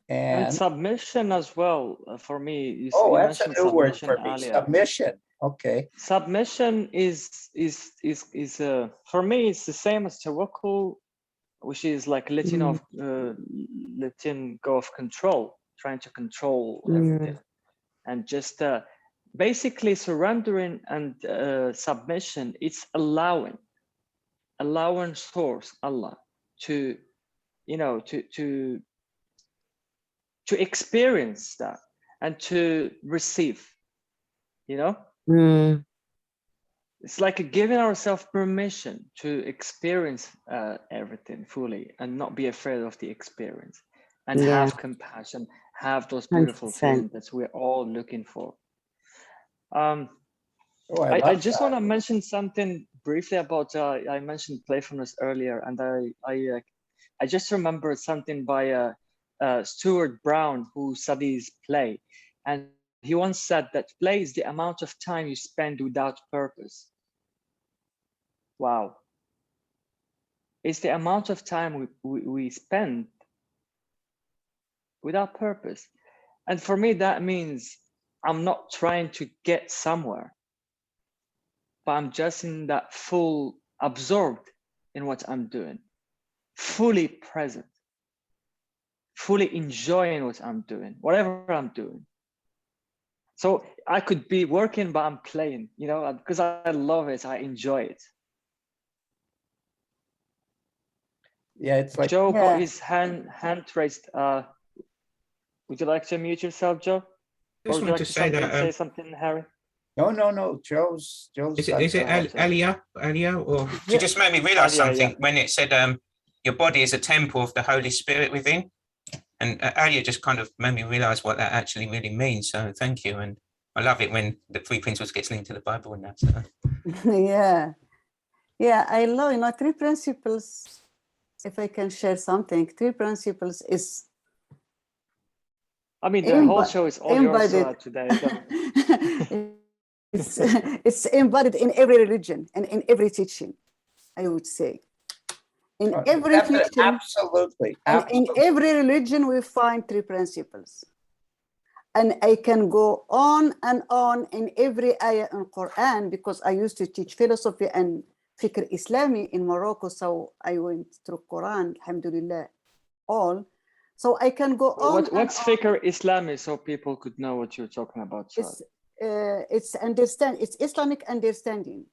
S1: And submission as well, for me. You
S3: that's a new word for me.
S1: Earlier.
S3: Submission. Okay.
S1: Submission is for me, it's the same as tawakkul, which is like letting go of control, trying to control everything, and just basically surrendering and submission. It's allowing source Allah to, you know, to experience that and to receive, you know. It's like giving ourselves permission to experience everything fully and not be afraid of the experience, and have compassion, have those beautiful 100%. Feelings that we're all looking for. I just want to mention something briefly about, I mentioned playfulness earlier, and I just remembered something by Stuart Brown, who studies play, and he once said that play is the amount of time you spend without purpose. Wow. It's the amount of time we spend without purpose. And for me, that means I'm not trying to get somewhere, but I'm just in that full absorbed in what I'm doing, fully present, fully enjoying what I'm doing, whatever I'm doing. So I could be working, but I'm playing, you know, because I love it, I enjoy it.
S3: Yeah, it's like
S1: Joe got his hand raised. Would you like to mute yourself, Joe?
S5: Or would you like to
S1: say something, Harry?
S3: No. Joe's.
S5: Is it Alia? Or she just made me realize something when it said your body is a temple of the Holy Spirit within. And Alia just kind of made me realize what that actually really means. So thank you. And I love it when the three principles gets linked to the Bible and that. So.
S2: Yeah, I love, you know, three principles. If I can share something, three principles is
S1: I mean, the whole
S2: Embe-
S1: show is all yours
S2: embodied.
S1: today.
S2: it's embodied in every religion and in every teaching, I would say. In every teaching,
S3: Absolutely.
S2: and in
S3: Absolutely.
S2: every religion, we find three principles. And I can go on and on in every ayah in Quran, because I used to teach philosophy and fikr Islami in Morocco. So I went through Quran, alhamdulillah, all. So I can go on.
S1: What's fikr Islami, so people could know what you're talking about?
S2: It's Islamic understanding.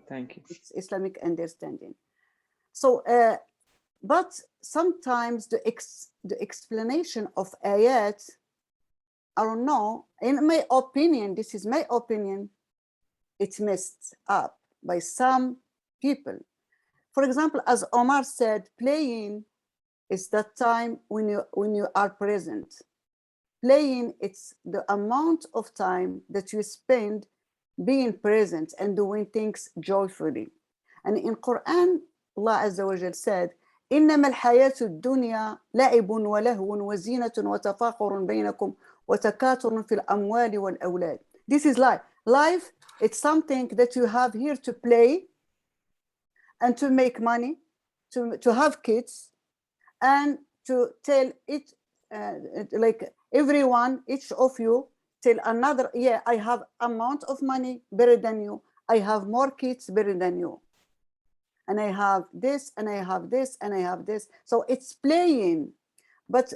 S1: Thank you.
S2: It's Islamic understanding. So, but sometimes the explanation of ayat, I don't know, in my opinion, this is my opinion, it's messed up by some people. For example, as Omar said, playing is that time when you are present. Playing, it's the amount of time that you spend being present and doing things joyfully. And in Quran, Allah Azza wa Jal said, إنما الحياة الدنيا لعب ولهو وزينة وتفاخر بينكم وتكاثر في الأموال والأولاد. This is life. Life, it's something that you have here to play and to make money, to have kids, and to tell it, like everyone, each of you, tell another, yeah, I have amount of money better than you. I have more kids better than you. And I have this, and I have this, and I have this. So it's playing. But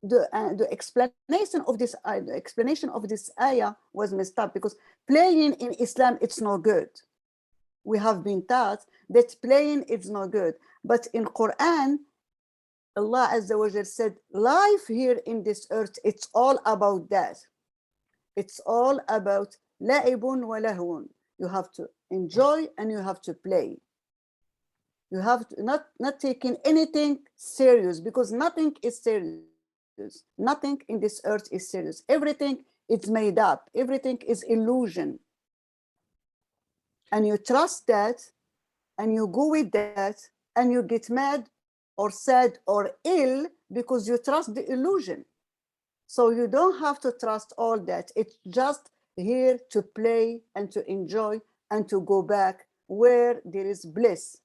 S2: the explanation of this ayah was messed up, because playing in Islam, it's no good. We have been taught that playing is no good. But in Quran, Allah Azza wa Jal said, life here in this earth, it's all about that. It's all about la'ibun wa lahun. You have to enjoy and you have to play. You have to not taking anything serious, because nothing is serious. Nothing in this earth is serious. Everything is made up. Everything is illusion. And you trust that, and you go with that, and you get mad or sad or ill because you trust the illusion. So you don't have to trust all that. It's just here to play and to enjoy and to go back where there is bliss.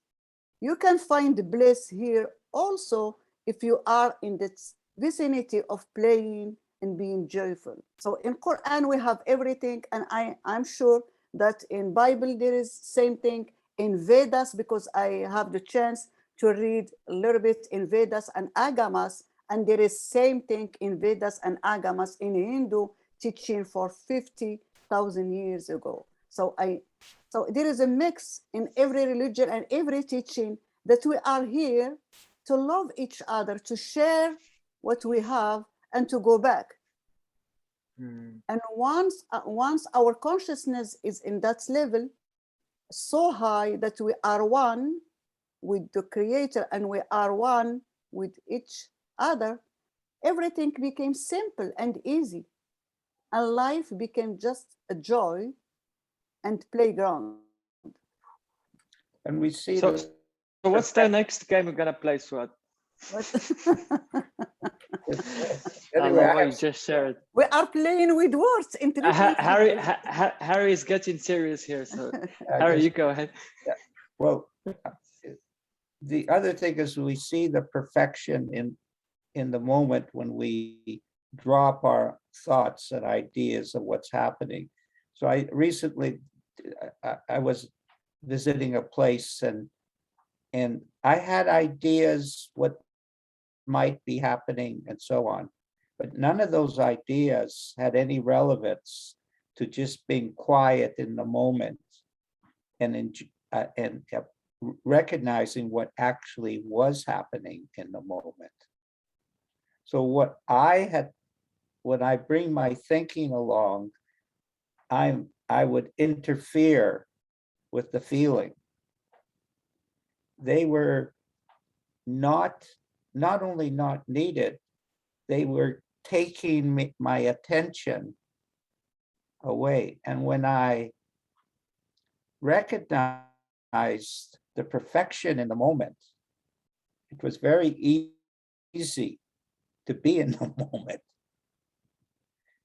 S2: You can find bliss here also if you are in the vicinity of playing and being joyful. So in Quran, we have everything. And I'm sure that in Bible, there is same thing. In Vedas, because I have the chance to read a little bit in Vedas and Agamas, and there is same thing in Vedas and Agamas in Hindu teaching for 50,000 years ago. So there is a mix in every religion and every teaching that we are here to love each other, to share what we have, and to go back. And once our consciousness is in that level so high that we are one with the Creator and we are one with each other, everything became simple and easy, and life became just a joy and playground.
S3: And we see
S1: So,
S3: this.
S1: so what's the next game we're gonna play, Souad?
S3: Anyway,
S1: I love what you just shared.
S2: We are playing with words.
S1: Harry is getting serious here. So
S3: I
S1: Harry,
S3: guess-
S1: you go ahead.
S3: Well, the other thing is we see the perfection in the moment when we drop our thoughts and ideas of what's happening. So I recently, I was visiting a place and I had ideas what might be happening and so on, but none of those ideas had any relevance to just being quiet in the moment and recognizing what actually was happening in the moment. So when I bring my thinking along, I would interfere with the feeling. They were not only not needed, they were taking my attention away. And when I recognized the perfection in the moment, it was very easy to be in the moment.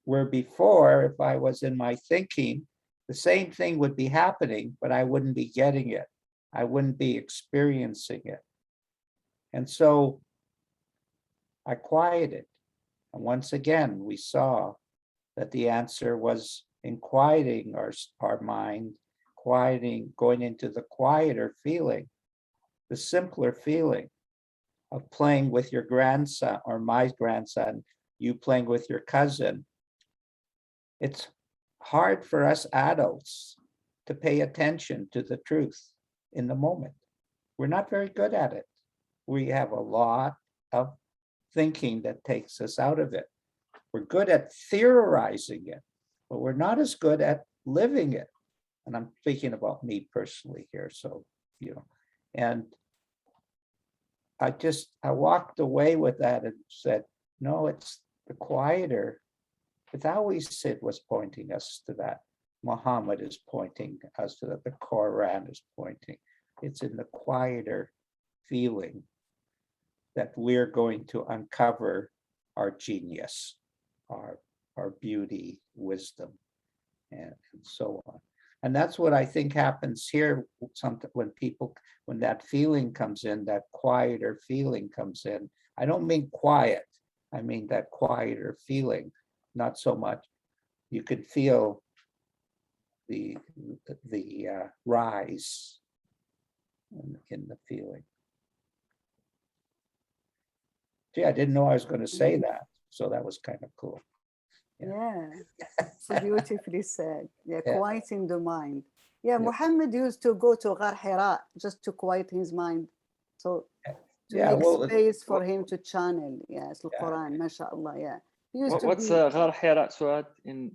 S3: Where before, if I was in my thinking, the same thing would be happening, but I wouldn't be getting it. I wouldn't be experiencing it. And so I quieted. And once again, we saw that the answer was in quieting our mind, quieting, going into the quieter feeling, the simpler feeling of playing with your grandson or my grandson, you playing with your cousin. It's hard for us adults to pay attention to the truth in the moment. We're not very good at it. We have a lot of thinking that takes us out of it. We're good at theorizing it, but we're not as good at living it. And I'm speaking about me personally here, so, and I walked away with that and said, no, it's the quieter. 𝒕𝒊𝐶𝐶 was pointing us to that. Muhammad is pointing us to that. The Quran is pointing. It's in the quieter feeling that we're going to uncover our genius, our beauty, wisdom, and so on. And that's what I think happens here when that feeling comes in, that quieter feeling comes in. I don't mean quiet, I mean that quieter feeling, not so much. You could feel the rise in the feeling. Gee, I didn't know I was going to say that, so that was kind of cool.
S2: Yeah, so beautifully said. Yeah,
S3: Yeah.
S2: quieting the mind. Yeah,
S3: Yeah.
S2: Muhammad used to go to Ghar Hira just to quiet his mind. So to
S3: Yeah,
S2: make
S3: well,
S2: space for him to channel. Yes, the
S3: Yeah.
S2: Quran, mashallah. Yeah. He used to
S1: What's
S2: be,
S1: Ghar Hira, Souad,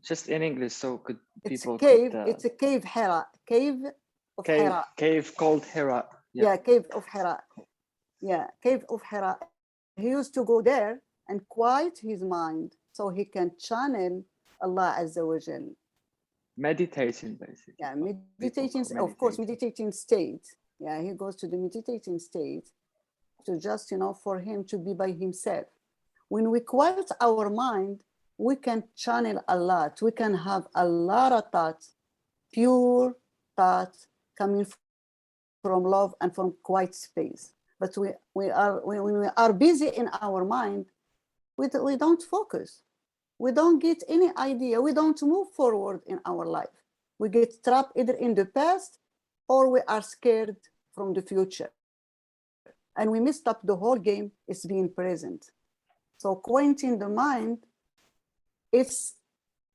S1: just in English, so could
S2: it's a
S1: people
S2: cave,
S1: could,
S2: it's a cave Hira, cave of Hira.
S1: cave called Hira.
S2: Yeah, cave of Hira. Yeah, cave of Hira. He used to go there and quiet his mind so he can channel Allah Azza wa Jal.
S1: Meditating, basically.
S2: Yeah,
S1: People
S2: meditating,
S1: call
S2: of course,
S1: meditating.
S2: meditating state. Yeah, he goes to the meditating state to just, for him to be by himself. When we quiet our mind, we can channel a lot. We can have a lot of thoughts, pure thoughts coming from love and from quiet space. But when we are busy in our mind, we don't focus. We don't get any idea. We don't move forward in our life. We get trapped either in the past or we are scared from the future. And we messed up the whole game is being present. So quieting the mind, it's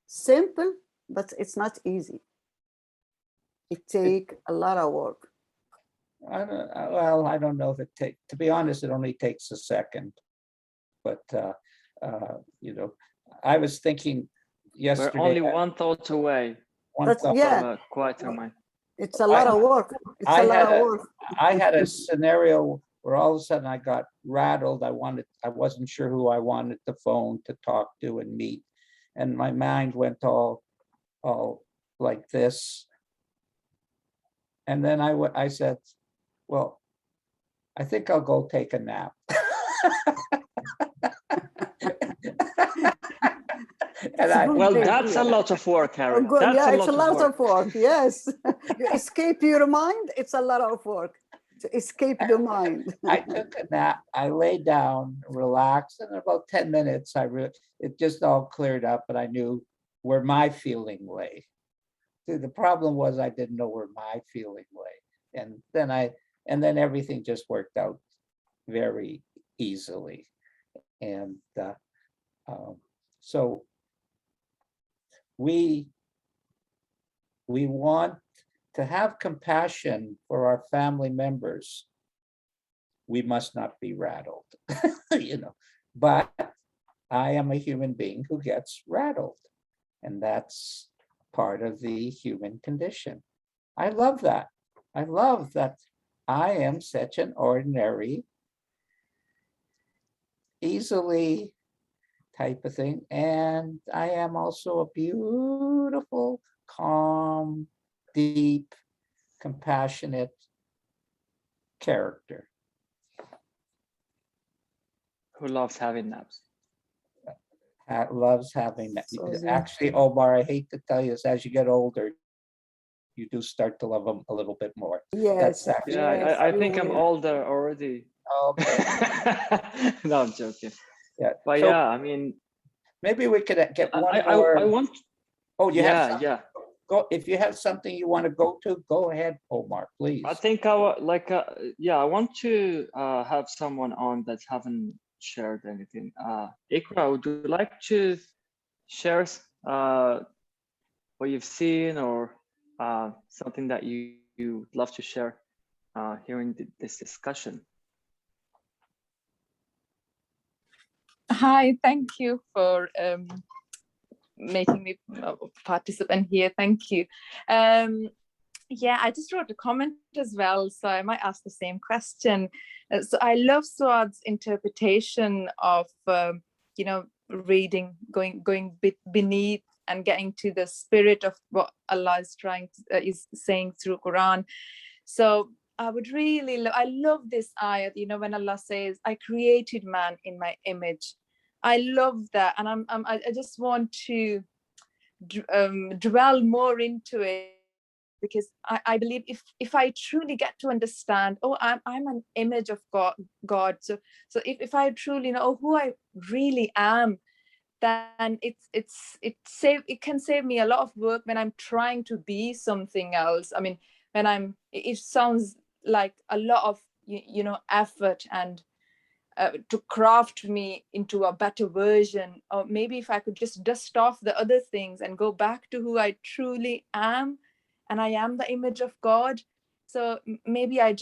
S2: simple, but it's not easy. It takes a lot of work.
S3: I don't know if it takes, to be honest, it only takes a second. But, I was thinking yesterday.
S1: We're only one thought away
S2: But
S1: from
S2: yeah,
S1: a quieter mind.
S2: it's a lot of work. It's a lot of work.
S3: I had a scenario where all of a sudden I got rattled. I wasn't sure who I wanted the phone to talk to and meet. And my mind went all like this. And then I said, well, I think I'll go take a nap.
S1: Well, that's a lot of work, Harry.
S2: Yeah, it's a lot of work. Yes. You escape your mind, it's a lot of work to escape the mind.
S3: I took a nap. I lay down, relaxed, and in about 10 minutes, it just all cleared up, and I knew where my feeling lay. The problem was I didn't know where my feeling lay, and then everything just worked out very easily, and so we want to have compassion for our family members. We must not be rattled, but I am a human being who gets rattled, and that's part of the human condition. I love that. I love that I am such an ordinary, easily type of thing. And I am also a beautiful, calm, deep, compassionate character.
S1: Who loves having naps.
S3: loves having that.
S2: So
S3: Actually, Omar, I hate to tell you this, as you get older, you do start to love them a little bit more.
S2: yes,
S3: That's actually,
S1: Yeah,
S2: yes,
S1: I
S2: you
S1: think I'm
S2: will.
S1: older already.
S3: okay.
S1: No, I'm joking.
S3: Yeah.
S1: But
S3: So
S1: yeah, I mean,
S3: maybe we could get one
S1: I
S3: more.
S1: want.
S3: Oh, you have
S1: Yeah,
S3: something?
S1: yeah.
S3: Go, if you have something you want to go to, go ahead, Omar, please.
S1: I think I like. Yeah, I want to have someone on that haven't shared anything. Ikra, would you like to share what you've seen or something that you would love to share hearing this discussion?
S7: Hi, thank you for making me a participant here. Thank you. Yeah, I just wrote a comment as well, so I might ask the same question. So I love Souad's interpretation of, you know, reading, going beneath and getting to the spirit of what Allah is is saying through Quran. So I would really, I love this ayat, you know, when Allah says, I created man in my image. I love that. And I just want to dwell more into it, because I believe if I truly get to understand, oh, I'm an image of God. So if I truly know who I really am, then it can save me a lot of work when I'm trying to be something else. I mean, when it sounds like a lot of you know, effort and to craft me into a better version. Or maybe if I could just dust off the other things and go back to who I truly am, and I am the image of God. So maybe I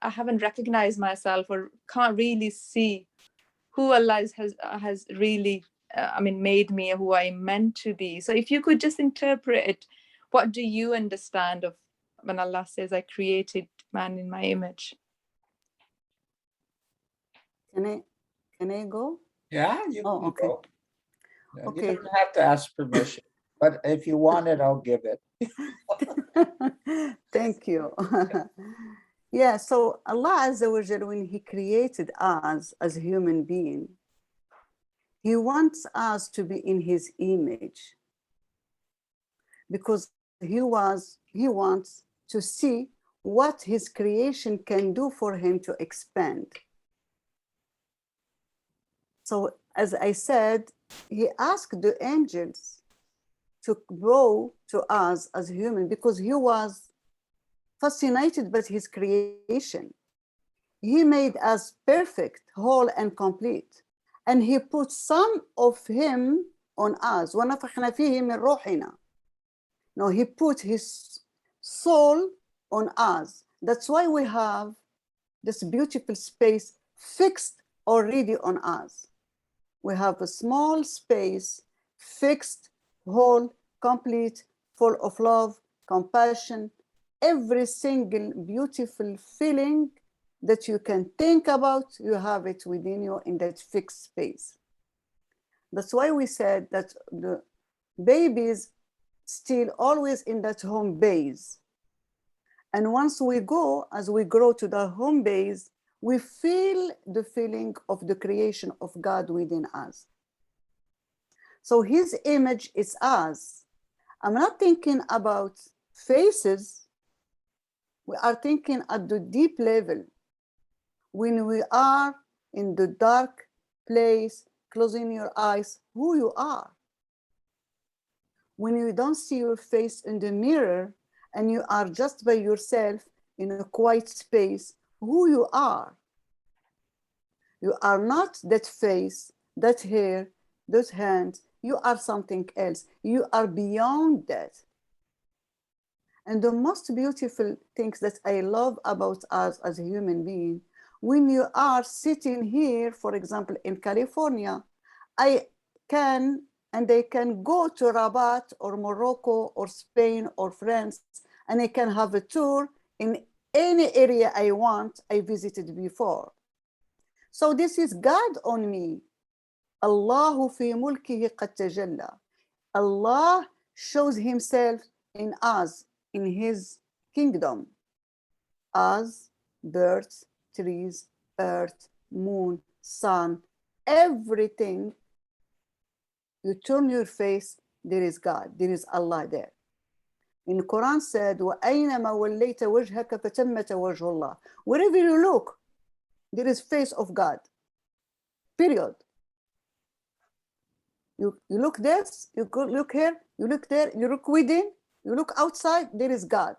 S7: haven't recognized myself or can't really see who Allah has really I mean, made me who I'm meant to be. So if you could just interpret it, what do you understand of when Allah says, I created man in my image?
S2: Can I go?
S3: Yeah, you
S2: Oh,
S3: can
S2: okay.
S3: go. You
S2: Okay.
S3: don't have to ask permission, but if you want it, I'll give it.
S2: Thank you. Yeah, so Allah Azza wa Jal, when He created us as a human being, He wants us to be in His image, because He wants to see what His creation can do for Him to expand. So as I said, He asked the angels to bow to us as human, because He was fascinated by His creation. He made us perfect, whole, and complete. And He put some of Him on us. وَنَفَخْنَا فِيهِ مِنْ رُوحِنَا. No, He put His soul on us. That's why we have this beautiful space fixed already on us. We have a small space, fixed, whole, complete, full of love, compassion, every single beautiful feeling that you can think about, you have it within you in that fixed space. That's why we said that the babies still always in that home base. And once we go, as we grow to the home base, we feel the feeling of the creation of God within us. So His image is us. I'm not thinking about faces. We are thinking at the deep level. When we are in the dark place, closing your eyes, who you are. When you don't see your face in the mirror and you are just by yourself in a quiet space, who you are. You are not that face, that hair, those hands. You are something else. You are beyond that. And the most beautiful things that I love about us as a human being, when you are sitting here, for example, in California, I can go to Rabat or Morocco or Spain or France, and I can have a tour in any area I want, I visited before. So this is God on me. Allahu fi mulkihi qad tajalla. Allah shows Himself in us, in His kingdom, as birds, trees, earth, moon, sun, everything you turn your face, there is God, there is Allah there. In the Quran said, وَأَيْنَمَا وَلَّيْتَ وَجْهَكَ فَتَمَّتَ وَجْهُ اللَّهِ. Wherever you look, there is face of God. Period. You look this, you look here, you look there, you look within, you look outside, there is God.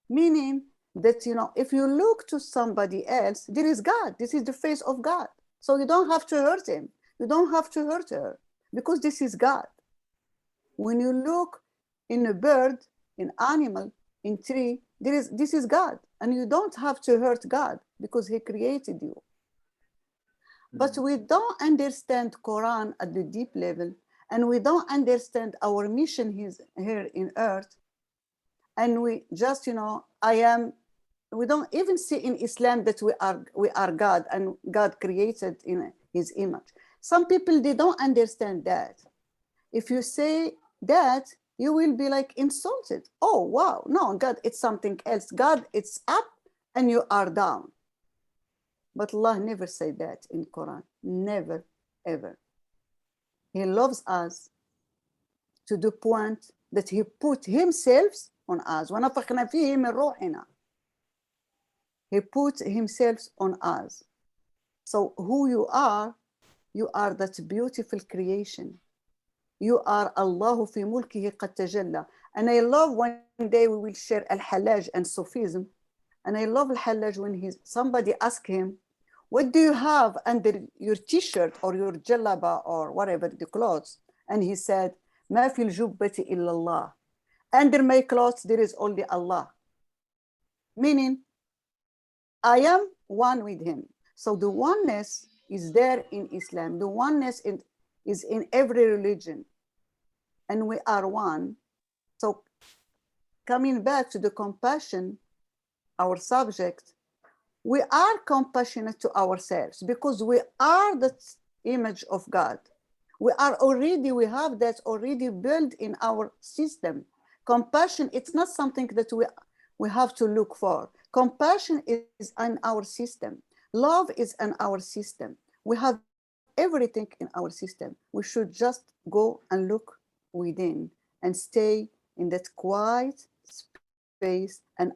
S2: Meaning that, you know, if you look to somebody else, there is God. This is the face of God. So you don't have to hurt him. You don't have to hurt her, because this is God. When you look in a bird, in animal, in tree, this is God. And you don't have to hurt God because he created you. But we don't understand Quran at the deep level, and we don't understand our mission here in earth. And we just, you know, we don't even see in Islam that we are God and God created in his image. Some people, they don't understand that. If you say that, you will be like insulted. Oh, wow, no, God, it's something else. God, it's up and you are down. But Allah never said that in Quran, never, ever. He loves us to the point that he put himself on us. وَنَفَخْنَا فِيهِ مِنْ رُوحِنَا. He put himself on us. So who you are that beautiful creation. You are Allah fi mulkihi qad tajalla. And I love one day we will share Al-Hallaj and Sufism. And I love Al-Hallaj when somebody asked him, what do you have under your t-shirt or your jalaba or whatever, the clothes? And he said, ما في الجبة إلا الله. Under my clothes, there is only Allah. Meaning, I am one with him. So the oneness is there in Islam. The oneness is in every religion. And we are one. So coming back to the compassion, our subject, we are compassionate to ourselves because we are the image of God. We have that already built in our system. Compassion, it's not something that we have to look for. Compassion is in our system. Love is in our system. We have everything in our system. We should just go and look within and stay in that quiet space and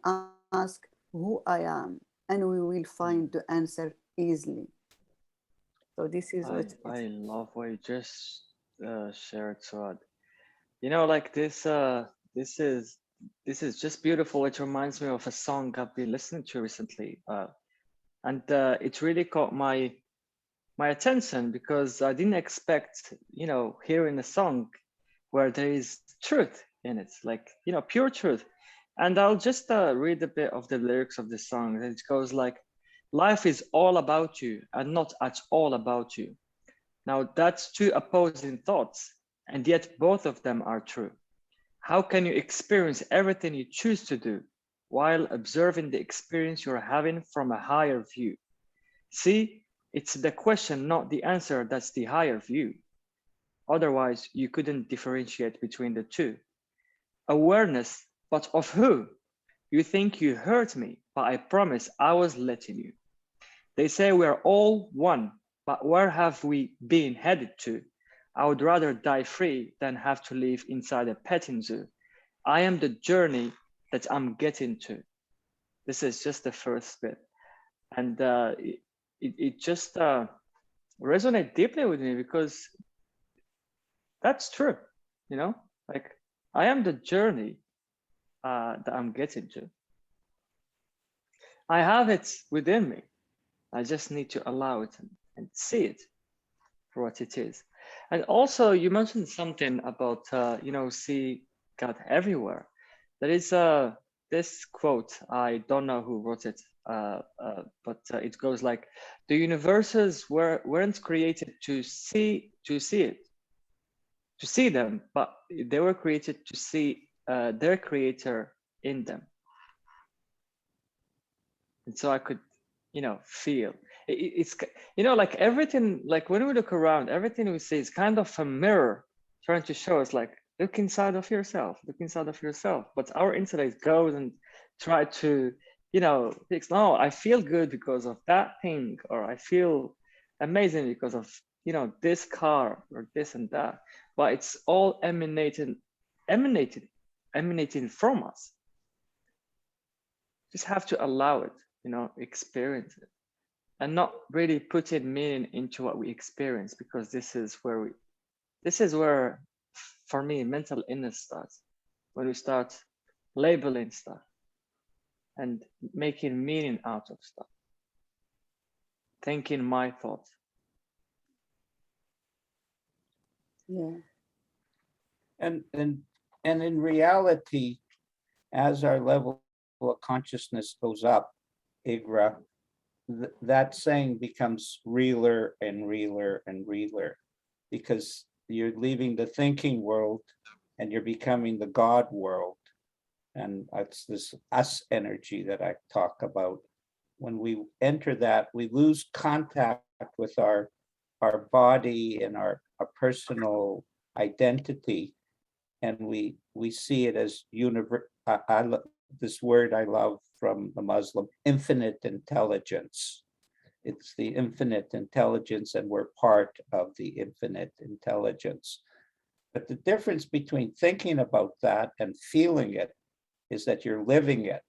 S2: ask who I am. And we will find the answer easily. So this is what
S1: I love what you just shared, Souad. You know, like this is just beautiful. It reminds me of a song I've been listening to recently, and it really caught my attention because I didn't expect, you know, hearing a song where there is truth in it, like, you know, pure truth. And I'll just read a bit of the lyrics of the song. It goes like, life is all about you and not at all about you. Now that's two opposing thoughts, and yet both of them are true. How can you experience everything you choose to do while observing the experience you're having from a higher view? See, it's the question, not the answer, that's the higher view. Otherwise, you couldn't differentiate between the two. Awareness, but of who? You think you hurt me, but I promise I was letting you. They say we're all one, but where have we been headed to? I would rather die free than have to live inside a petting zoo. I am the journey that I'm getting to. This is just the first bit. And it just resonated deeply with me because that's true, you know? Like, I am the journey that I'm getting to. I have it within me. I just need to allow it and see it for what it is. And also, you mentioned something about, you know, see God everywhere. There is this quote, I don't know who wrote it, but it goes like, the universes weren't created to see them, but they were created to see their creator in them. And so I could, you know, feel it's, you know, like everything, like when we look around, everything we see is kind of a mirror trying to show us, like, look inside of yourself, look inside of yourself. But our intellect goes and try to, you know, fix, no, I feel good because of that thing, or I feel amazing because of you know, this car or this and that, but it's all emanating from us. Just have to allow it, you know, experience it, and not really putting meaning into what we experience, because this is where, for me, mental illness starts, when we start labeling stuff and making meaning out of stuff, thinking my thoughts.
S2: Yeah.
S3: And in reality, as our level of consciousness goes up, 𝐒𝐥, that saying becomes realer and realer and realer, because you're leaving the thinking world and you're becoming the God world. And that's this us energy that I talk about. When we enter that, we lose contact with our body and our personal identity, and we see it as universe. This word I love from the Muslim, infinite intelligence. It's the infinite intelligence, and we're part of the infinite intelligence. But the difference between thinking about that and feeling it is that you're living it.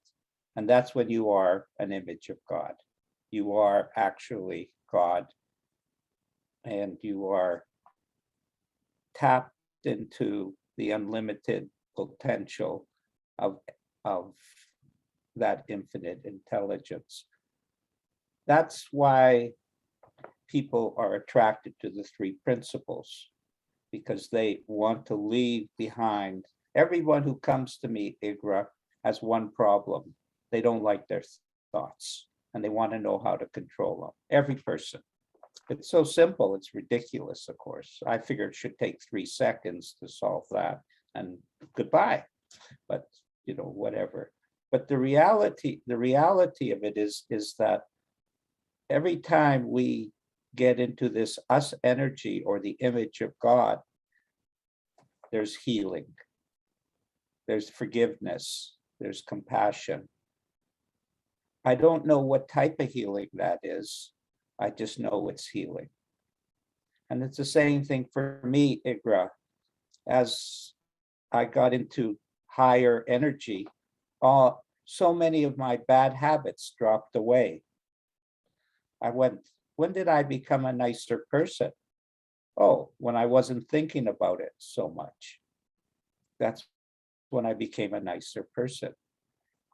S3: And that's when you are an image of God. You are actually God. And you are tapped into the unlimited potential of that infinite intelligence. That's why people are attracted to the three principles, because they want to leave behind. Everyone who comes to me, 𝐒𝐥, has one problem. They don't like their thoughts, and they want to know how to control them. Every person. It's so simple, it's ridiculous, of course. I figured it should take 3 seconds to solve that, and goodbye. But, you know, whatever. But the reality of it is that every time we get into this us energy or the image of God, there's healing, there's forgiveness, there's compassion. I don't know what type of healing that is. I just know it's healing. And it's the same thing for me, 𝐒𝐥. As I got into higher energy, so many of my bad habits dropped away. I went, when did I become a nicer person? Oh, when I wasn't thinking about it so much. That's when I became a nicer person.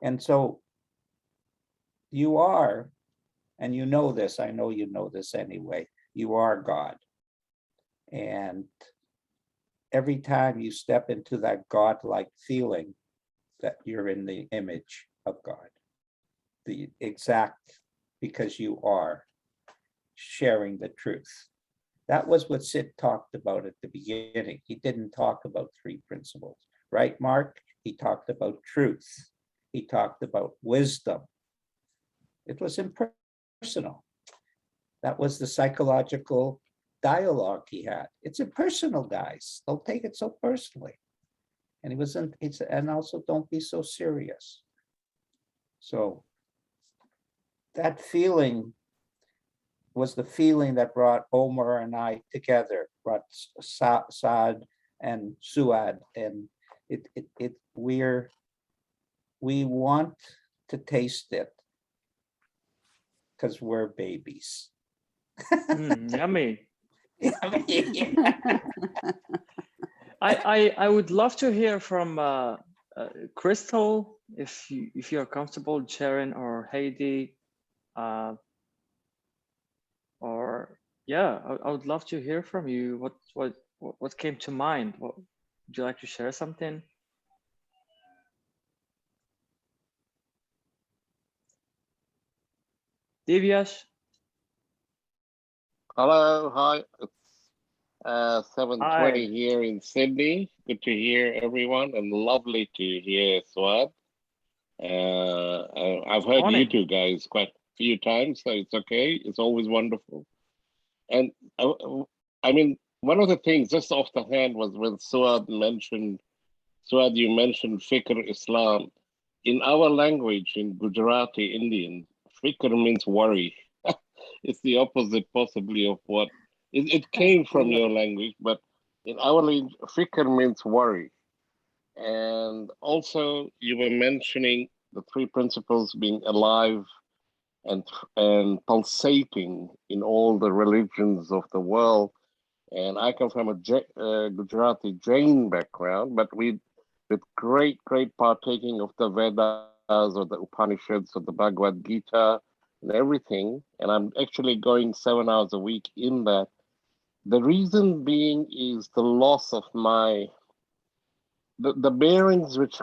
S3: And so you are, and you know this, I know you know this anyway, you are God. And every time you step into that God-like feeling, that you're in the image of God, the exact, because you are sharing the truth. That was what Sid talked about at the beginning. He didn't talk about 3 principles, right, Mark? He talked about truth. He talked about wisdom. It was impersonal. That was the psychological dialogue he had. It's impersonal, guys. Don't take it so personally. And he wasn't, and also don't be so serious. So that feeling was the feeling that brought Omar and I together, brought Souad and Souad, and we want to taste it because we're babies.
S1: Yummy.
S3: Yummy.
S1: I would love to hear from Crystal, if you're comfortable, Sharon or Heidi, or yeah, I would love to hear from you. What came to mind? Would you like to share something? Divyash?
S8: Hello, hi. It's 7:20 here in Sydney. Good to hear everyone, and lovely to hear Souad. I've heard
S1: Morning.
S8: you two guys quite a few times, so it's okay. It's always wonderful. And I mean, one of the things just off the hand was when Souad, you mentioned Fikr Islam. In our language, in Gujarati Indian, Fikr means worry. It's the opposite possibly of what It came from your language, but in our language, fikr means worry. And also, you were mentioning the three principles being alive and pulsating in all the religions of the world. And I come from a Gujarati Jain background, but with great partaking of the Vedas or the Upanishads or the Bhagavad Gita and everything. And I'm actually going 7 hours a week in that. The reason being is the loss of the bearings which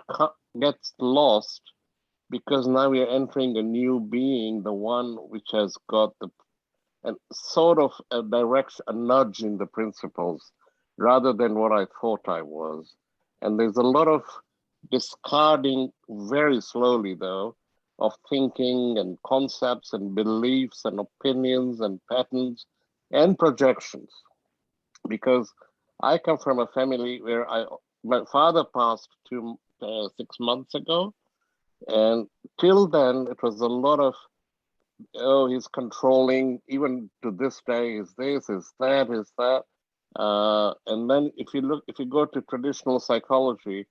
S8: gets lost, because now we are entering a new being, the one which has got and sort of a direction, a nudge in the principles, rather than what I thought I was. And there's a lot of discarding very slowly, though, of thinking and concepts and beliefs and opinions and patterns and projections. Because I come from a family where my father passed 6 months ago, and till then it was a lot of, oh, he's controlling, even to this day, is this, is that, is that. And then if you go to traditional psychology,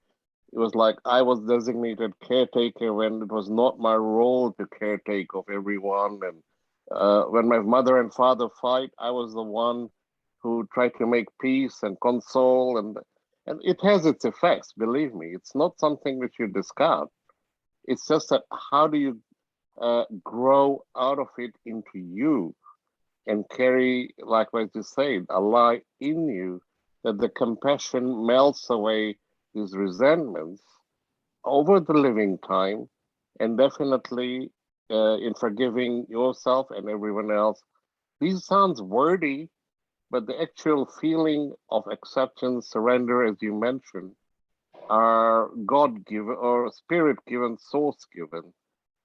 S8: it was like I was designated caretaker when it was not my role to caretake of everyone. And when my mother and father fight, I was the one who tried to make peace and console, and it has its effects, believe me. It's not something which you discard. It's just that how do you grow out of it into you and carry, like what you said, Allah in you, that the compassion melts away these resentments over the living time, and definitely in forgiving yourself and everyone else. These sounds wordy, but the actual feeling of acceptance, surrender, as you mentioned, are God-given or spirit-given, source-given.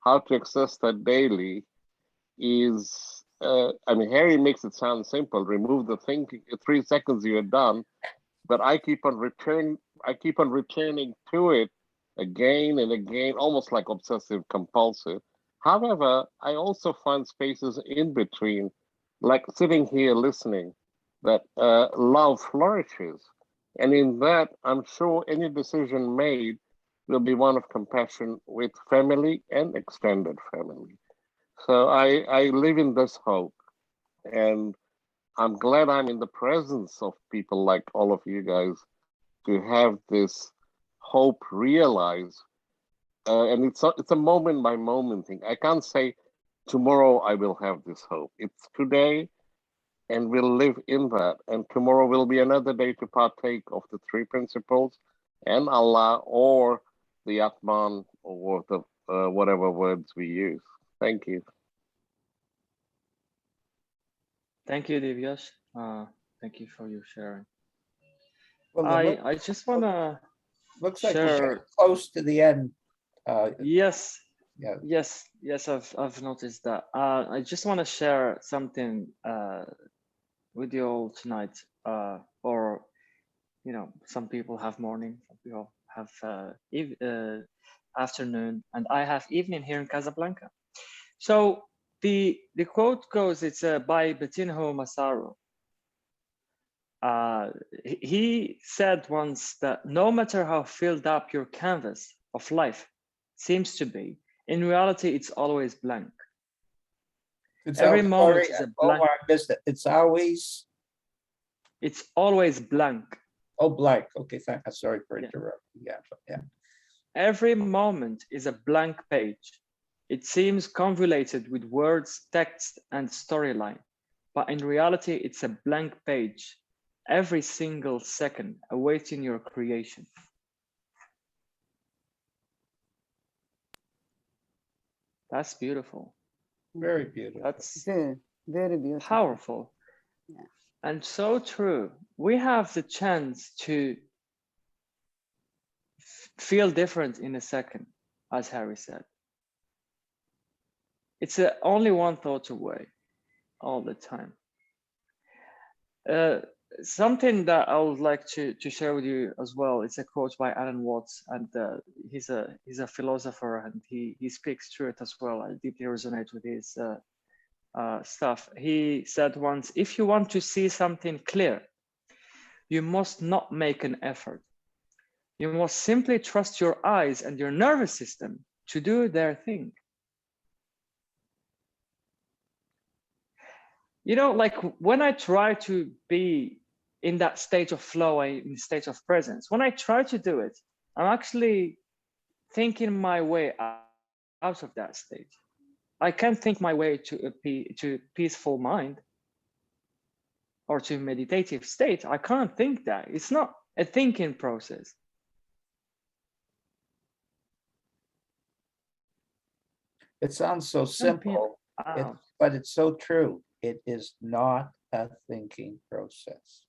S8: How to access that daily is, I mean, Harry makes it sound simple. Remove the thinking, 3 seconds you're done. But I keep on returning to it again and again, almost like obsessive compulsive. However, I also find spaces in between, like sitting here listening, that love flourishes. And in that, I'm sure any decision made will be one of compassion with family and extended family. So I live in this hope, and I'm glad I'm in the presence of people like all of you guys to have this hope realized. And it's a moment by moment thing. I can't say tomorrow I will have this hope. It's today, and we'll live in that. And tomorrow will be another day to partake of the three principles and Allah, or the Atman, or the whatever words we use. Thank you.
S1: Thank you, Divyash. Thank you for your sharing.
S3: Well,
S1: I just want to
S3: looks like
S1: share.
S3: we're close to the end.
S1: Yes.
S3: Yeah.
S1: Yes, I've noticed that. I just want to share something with you all tonight. Or, you know, some people have morning, some people have afternoon, and I have evening here in Casablanca. So the quote goes, it's by Betinho Massaro. He said once that no matter how filled up your canvas of life seems to be, in reality, it's always blank. Every moment is a blank.
S3: It's always.
S1: It's always blank.
S3: Oh, blank. Okay, sorry for interrupting. Yeah.
S1: Every moment is a blank page. It seems convoluted with words, text, and storyline, but in reality, it's a blank page. Every single second awaiting your creation. That's beautiful.
S3: Very beautiful.
S1: That's
S2: very, very beautiful.
S1: Powerful.
S2: Yeah.
S1: And so true. We have the chance to feel different in a second, as Harry said. It's only one thought away all the time. Something that I would like to share with you as well. It's a quote by Alan Watts, and he's a philosopher, and he speaks truth as well. I deeply resonate with stuff. He said once, if you want to see something clear, you must not make an effort. You must simply trust your eyes and your nervous system to do their thing. You know, like when I try to be in that state of flow, in state of presence, when I try to do it, I'm actually thinking my way out of that state. I can't think my way to a peaceful mind or to meditative state. I can't think that. It's not a thinking process.
S3: It sounds so simple, but it's so true. It is not a thinking process.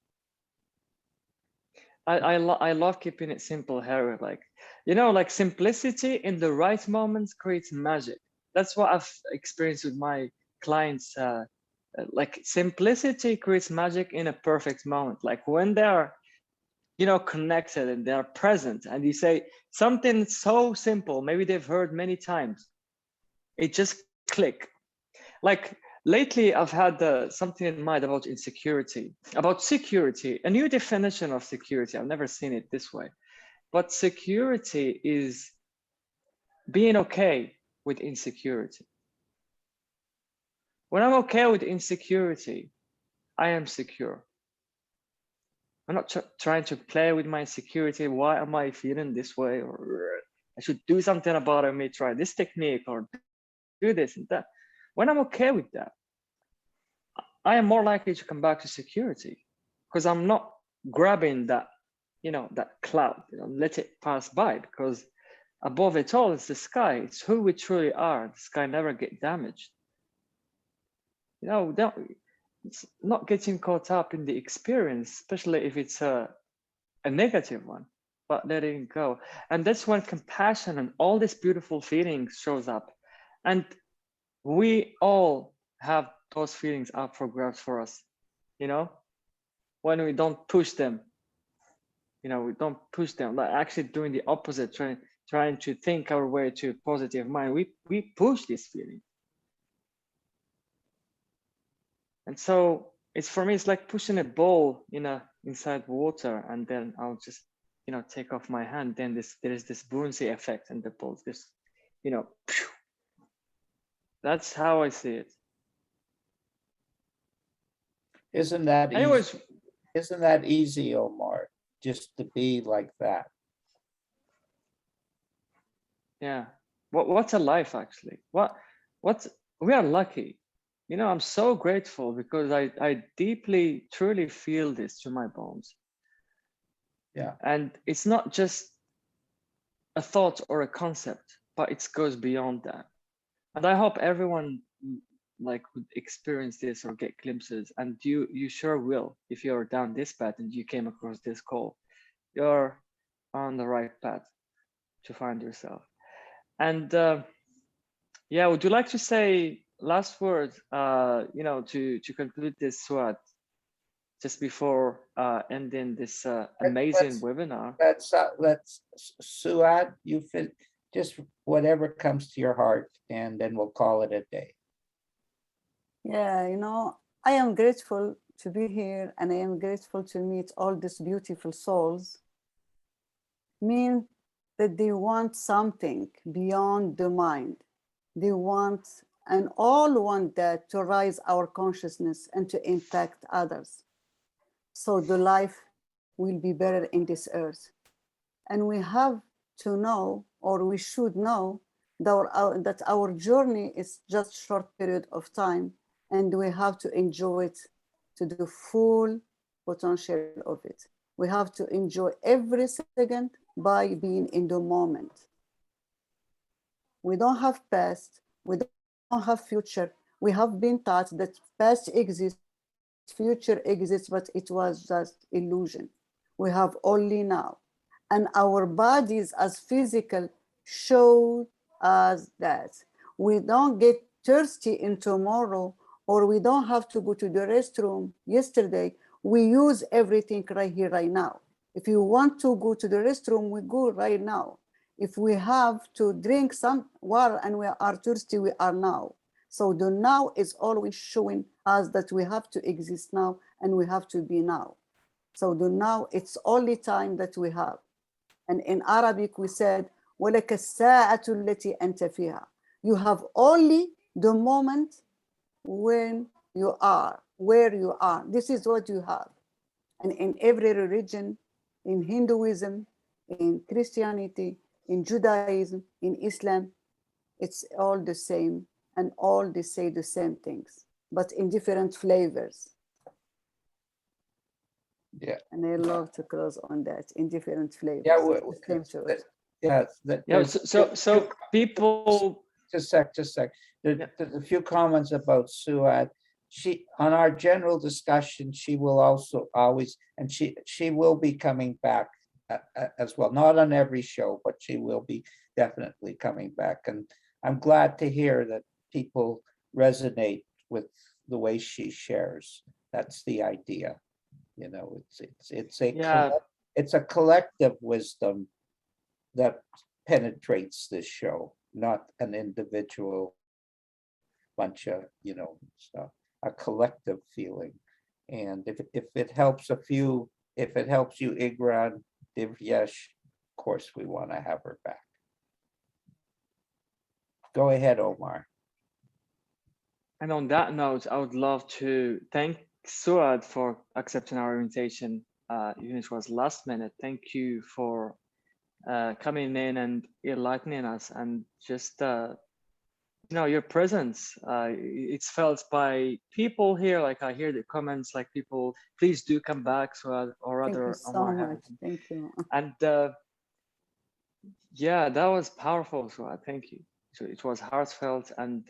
S1: I love keeping it simple, Harry. Like, you know, like simplicity in the right moments creates magic. That's what I've experienced with my clients. Like simplicity creates magic in a perfect moment. Like when they are, you know, connected and they are present, and you say something so simple, maybe they've heard many times, it just click. Like lately, I've had something in mind about insecurity, about security, a new definition of security. I've never seen it this way. But security is being okay with insecurity. When I'm okay with insecurity, I am secure. I'm not trying to play with my insecurity. Why am I feeling this way? Or I should do something about it. I may try this technique or do this and that. When I'm okay with that, I am more likely to come back to security because I'm not grabbing that, you know, that cloud, you know, let it pass by, because above it all, it's the sky. It's who we truly are. The sky never gets damaged. You know, it's not getting caught up in the experience, especially if it's a negative one, but letting go. And that's when compassion and all these beautiful feelings shows up. And we all have those feelings up for grabs for us, you know, when we don't push them, you know, we don't push them, like actually doing the opposite, trying to think our way to a positive mind. We push this feeling. And so it's, for me, it's like pushing a ball inside water, and then I'll just, you know, take off my hand. Then there is this buoyancy effect, and the ball just, you know, phew. That's how I see it.
S3: Isn't that
S1: Anyways,
S3: easy? Isn't that easy, Omar? Just to be like that.
S1: Yeah. What's a life actually? What's we are lucky. You know, I'm so grateful because I deeply, truly feel this to my bones.
S3: Yeah.
S1: And it's not just a thought or a concept, but it goes beyond that. And I hope everyone like would experience this or get glimpses, and you sure will. If you're down this path and you came across this call, you're on the right path to find yourself. And yeah, would you like to say last words, you know, to conclude this, Souad, just before ending this amazing webinar?
S3: Let's Souad, you fit just whatever comes to your heart, and then we'll call it a day.
S2: Yeah, you know, I am grateful to be here, and I am grateful to meet all these beautiful souls. Mean that they want something beyond the mind. They want, and all want that, to rise our consciousness and to impact others. So the life will be better in this earth. And we have to know, or we should know, that our journey is just a short period of time, and we have to enjoy it to the full potential of it. We have to enjoy every second by being in the moment. We don't have past, we don't have future. We have been taught that past exists, future exists, but it was just illusion. We have only now. And our bodies as physical show us that. We don't get thirsty in tomorrow, or we don't have to go to the restroom yesterday. We use everything right here, right now. If you want to go to the restroom, we go right now. If we have to drink some water and we are thirsty, we are now. So the now is always showing us that we have to exist now and we have to be now. So the now, it's only time that we have. And in Arabic, we said, ولك الساعة التي أنت فيها. You have only the moment when you are, where you are. This is what you have. And in every religion, in Hinduism, in Christianity, in Judaism, in Islam, it's all the same, and all they say the same things, but in different flavors.
S3: Yeah.
S2: And I love to close on that, in different flavors.
S3: Yeah,
S1: so people.
S3: Just a sec. There's a few comments about Souad. She, on our general discussion, she will also always, and she will be coming back as well. Not on every show, but she will be definitely coming back. And I'm glad to hear that people resonate with the way she shares. That's the idea. You know, it's a collective wisdom that penetrates this show, not an individual bunch of, you know, stuff, a collective feeling. And if it helps a few, if it helps you, 𝒂𝐥, of course, we want to have her back. Go ahead, Omar.
S1: And on that note, I would love to thank Souad for accepting our invitation. Even if it was last minute. Thank you for coming in and enlightening us, and just you know, your presence. It's felt by people here. Like I hear the comments, like people, please do come back. So or other.
S2: Thank you so much. Thank you.
S1: And yeah, that was powerful. So thank you. So it was heartfelt and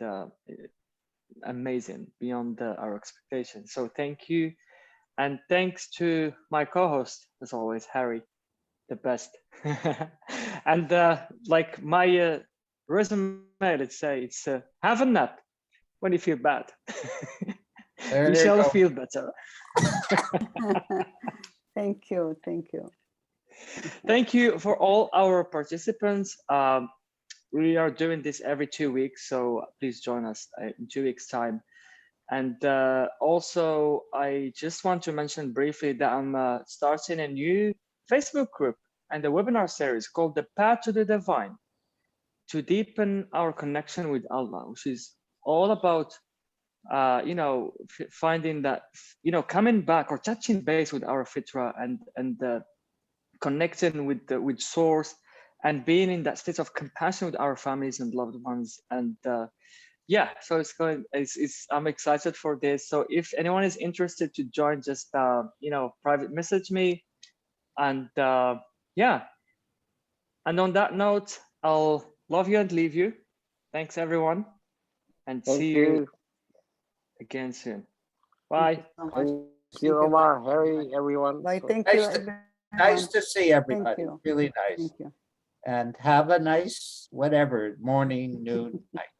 S1: amazing beyond our expectations. So thank you. And thanks to my co-host, as always, Harry, the best. And like my resume, let's say, it's have a nap when you feel bad. You shall feel better.
S2: Thank you. Thank you.
S1: Thank you for all our participants. We are doing this every 2 weeks, so please join us in 2 weeks' time. And also, I just want to mention briefly that I'm starting a new Facebook group and a webinar series called The Path to the Divine, to deepen our connection with Allah, which is all about, you know, finding that, you know, coming back or touching base with our fitra and connecting with Source, and being in that state of compassion with our families and loved ones. And yeah, so I'm excited for this. So if anyone is interested to join, just you know, private message me. And yeah, and on that note, I'll love you and leave you. Thanks everyone, and see you again soon. Bye.
S2: Thank
S8: you, Omar, Harry, everyone.
S2: Bye. Thank
S3: Nice
S2: you.
S3: to-
S2: Everyone.
S3: Nice to see everybody.
S2: you.
S3: Really nice.
S2: Thank you.
S3: And have a nice whatever, morning, noon, night.